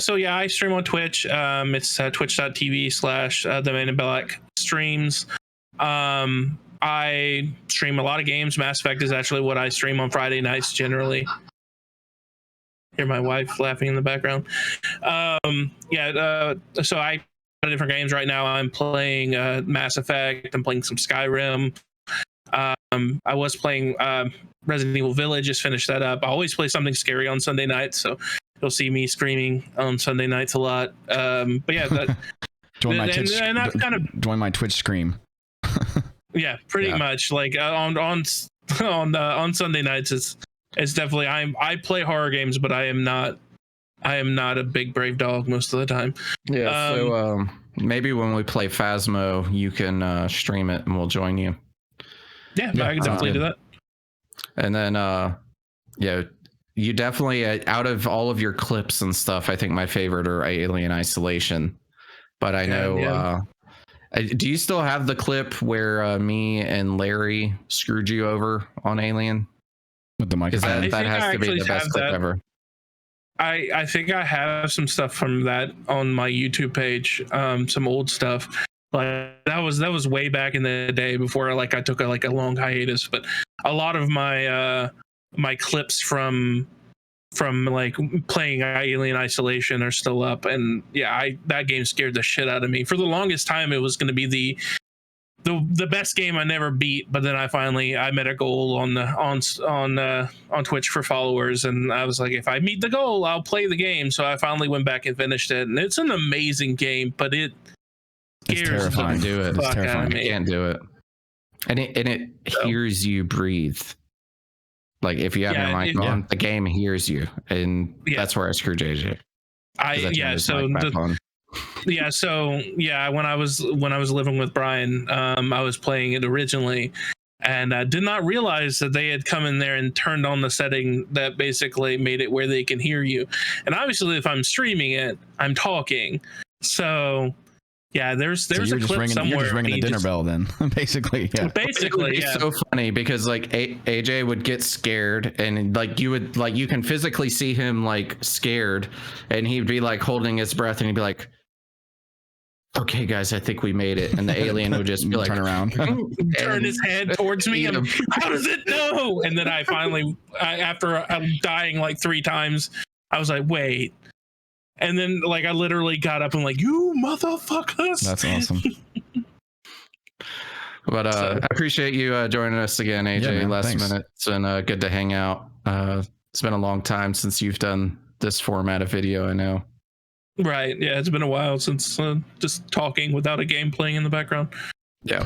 stream on Twitch. It's twitch.tv/The Man in Black streams. I stream a lot of games. Mass Effect is actually what I stream on Friday nights generally. Hear my wife laughing in the background. So I play different games right now. I'm playing Mass Effect. I'm playing some Skyrim. I was playing Resident Evil Village, just finished that up. I always play something scary on Sunday nights, so you'll see me screaming on Sunday nights a lot. But yeah,
join my Twitch scream.
Yeah, pretty much. Like on Sunday nights, it's definitely I play horror games, but I am not a big brave dog most of the time.
Yeah, so maybe when we play Phasmo, you can stream it and we'll join you.
Yeah, I can definitely do that.
And then, you definitely, out of all of your clips and stuff, I think my favorite are Alien Isolation. But I know, do you still have the clip where me and Larry screwed you over on Alien?
With the mic?
That has to be the best clip ever.
I think I have some stuff from that on my YouTube page, some old stuff. Like that was way back in the day before I took a long hiatus, but a lot of my my clips from like playing Alien Isolation are still up, and that game scared the shit out of me. For the longest time it was going to be the best game I never beat, but then I met a goal on Twitch for followers, and I was like, if I meet the goal, I'll play the game. So I finally went back and finished it, and it's an amazing game, but it's
terrifying.
Do it. It's terrifying. You can't do it. And it hears you breathe. Like if you have your mic on, the game hears you, and that's where I screw JJ. When I was living with Brian, I was playing it originally, and I did not realize that they had come in there and turned on the setting that basically made it where they can hear you. And obviously, if I'm streaming it, I'm talking, so. Yeah, there's a clip somewhere.
You're just ringing the dinner bell then, basically. Yeah.
Basically,
it's so funny because like AJ would get scared, and like you can physically see him like scared, and he'd be like holding his breath, and he'd be like, "Okay, guys, I think we made it." And the alien would just be like,
turn around,
turn his head towards me, and how does it know? And then I finally, after dying like 3 times, I was like, wait. And then, like, I literally got up and like, you motherfuckers.
That's awesome.
But I appreciate you joining us again, AJ. Last minute. It's been good to hang out. It's been a long time since you've done this format of video, I know.
Right. Yeah, it's been a while since just talking without a game playing in the background.
Yeah.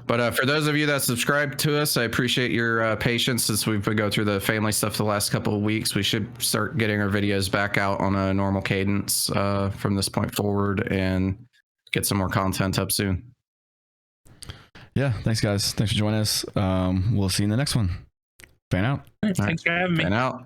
But for those of you that subscribe to us, I appreciate your patience since we've been going through the family stuff the last couple of weeks. We should start getting our videos back out on a normal cadence from this point forward and get some more content up soon.
Yeah. Thanks, guys. Thanks for joining us. We'll see you in the next one. Fan out.
Thanks for having me.
Fan out.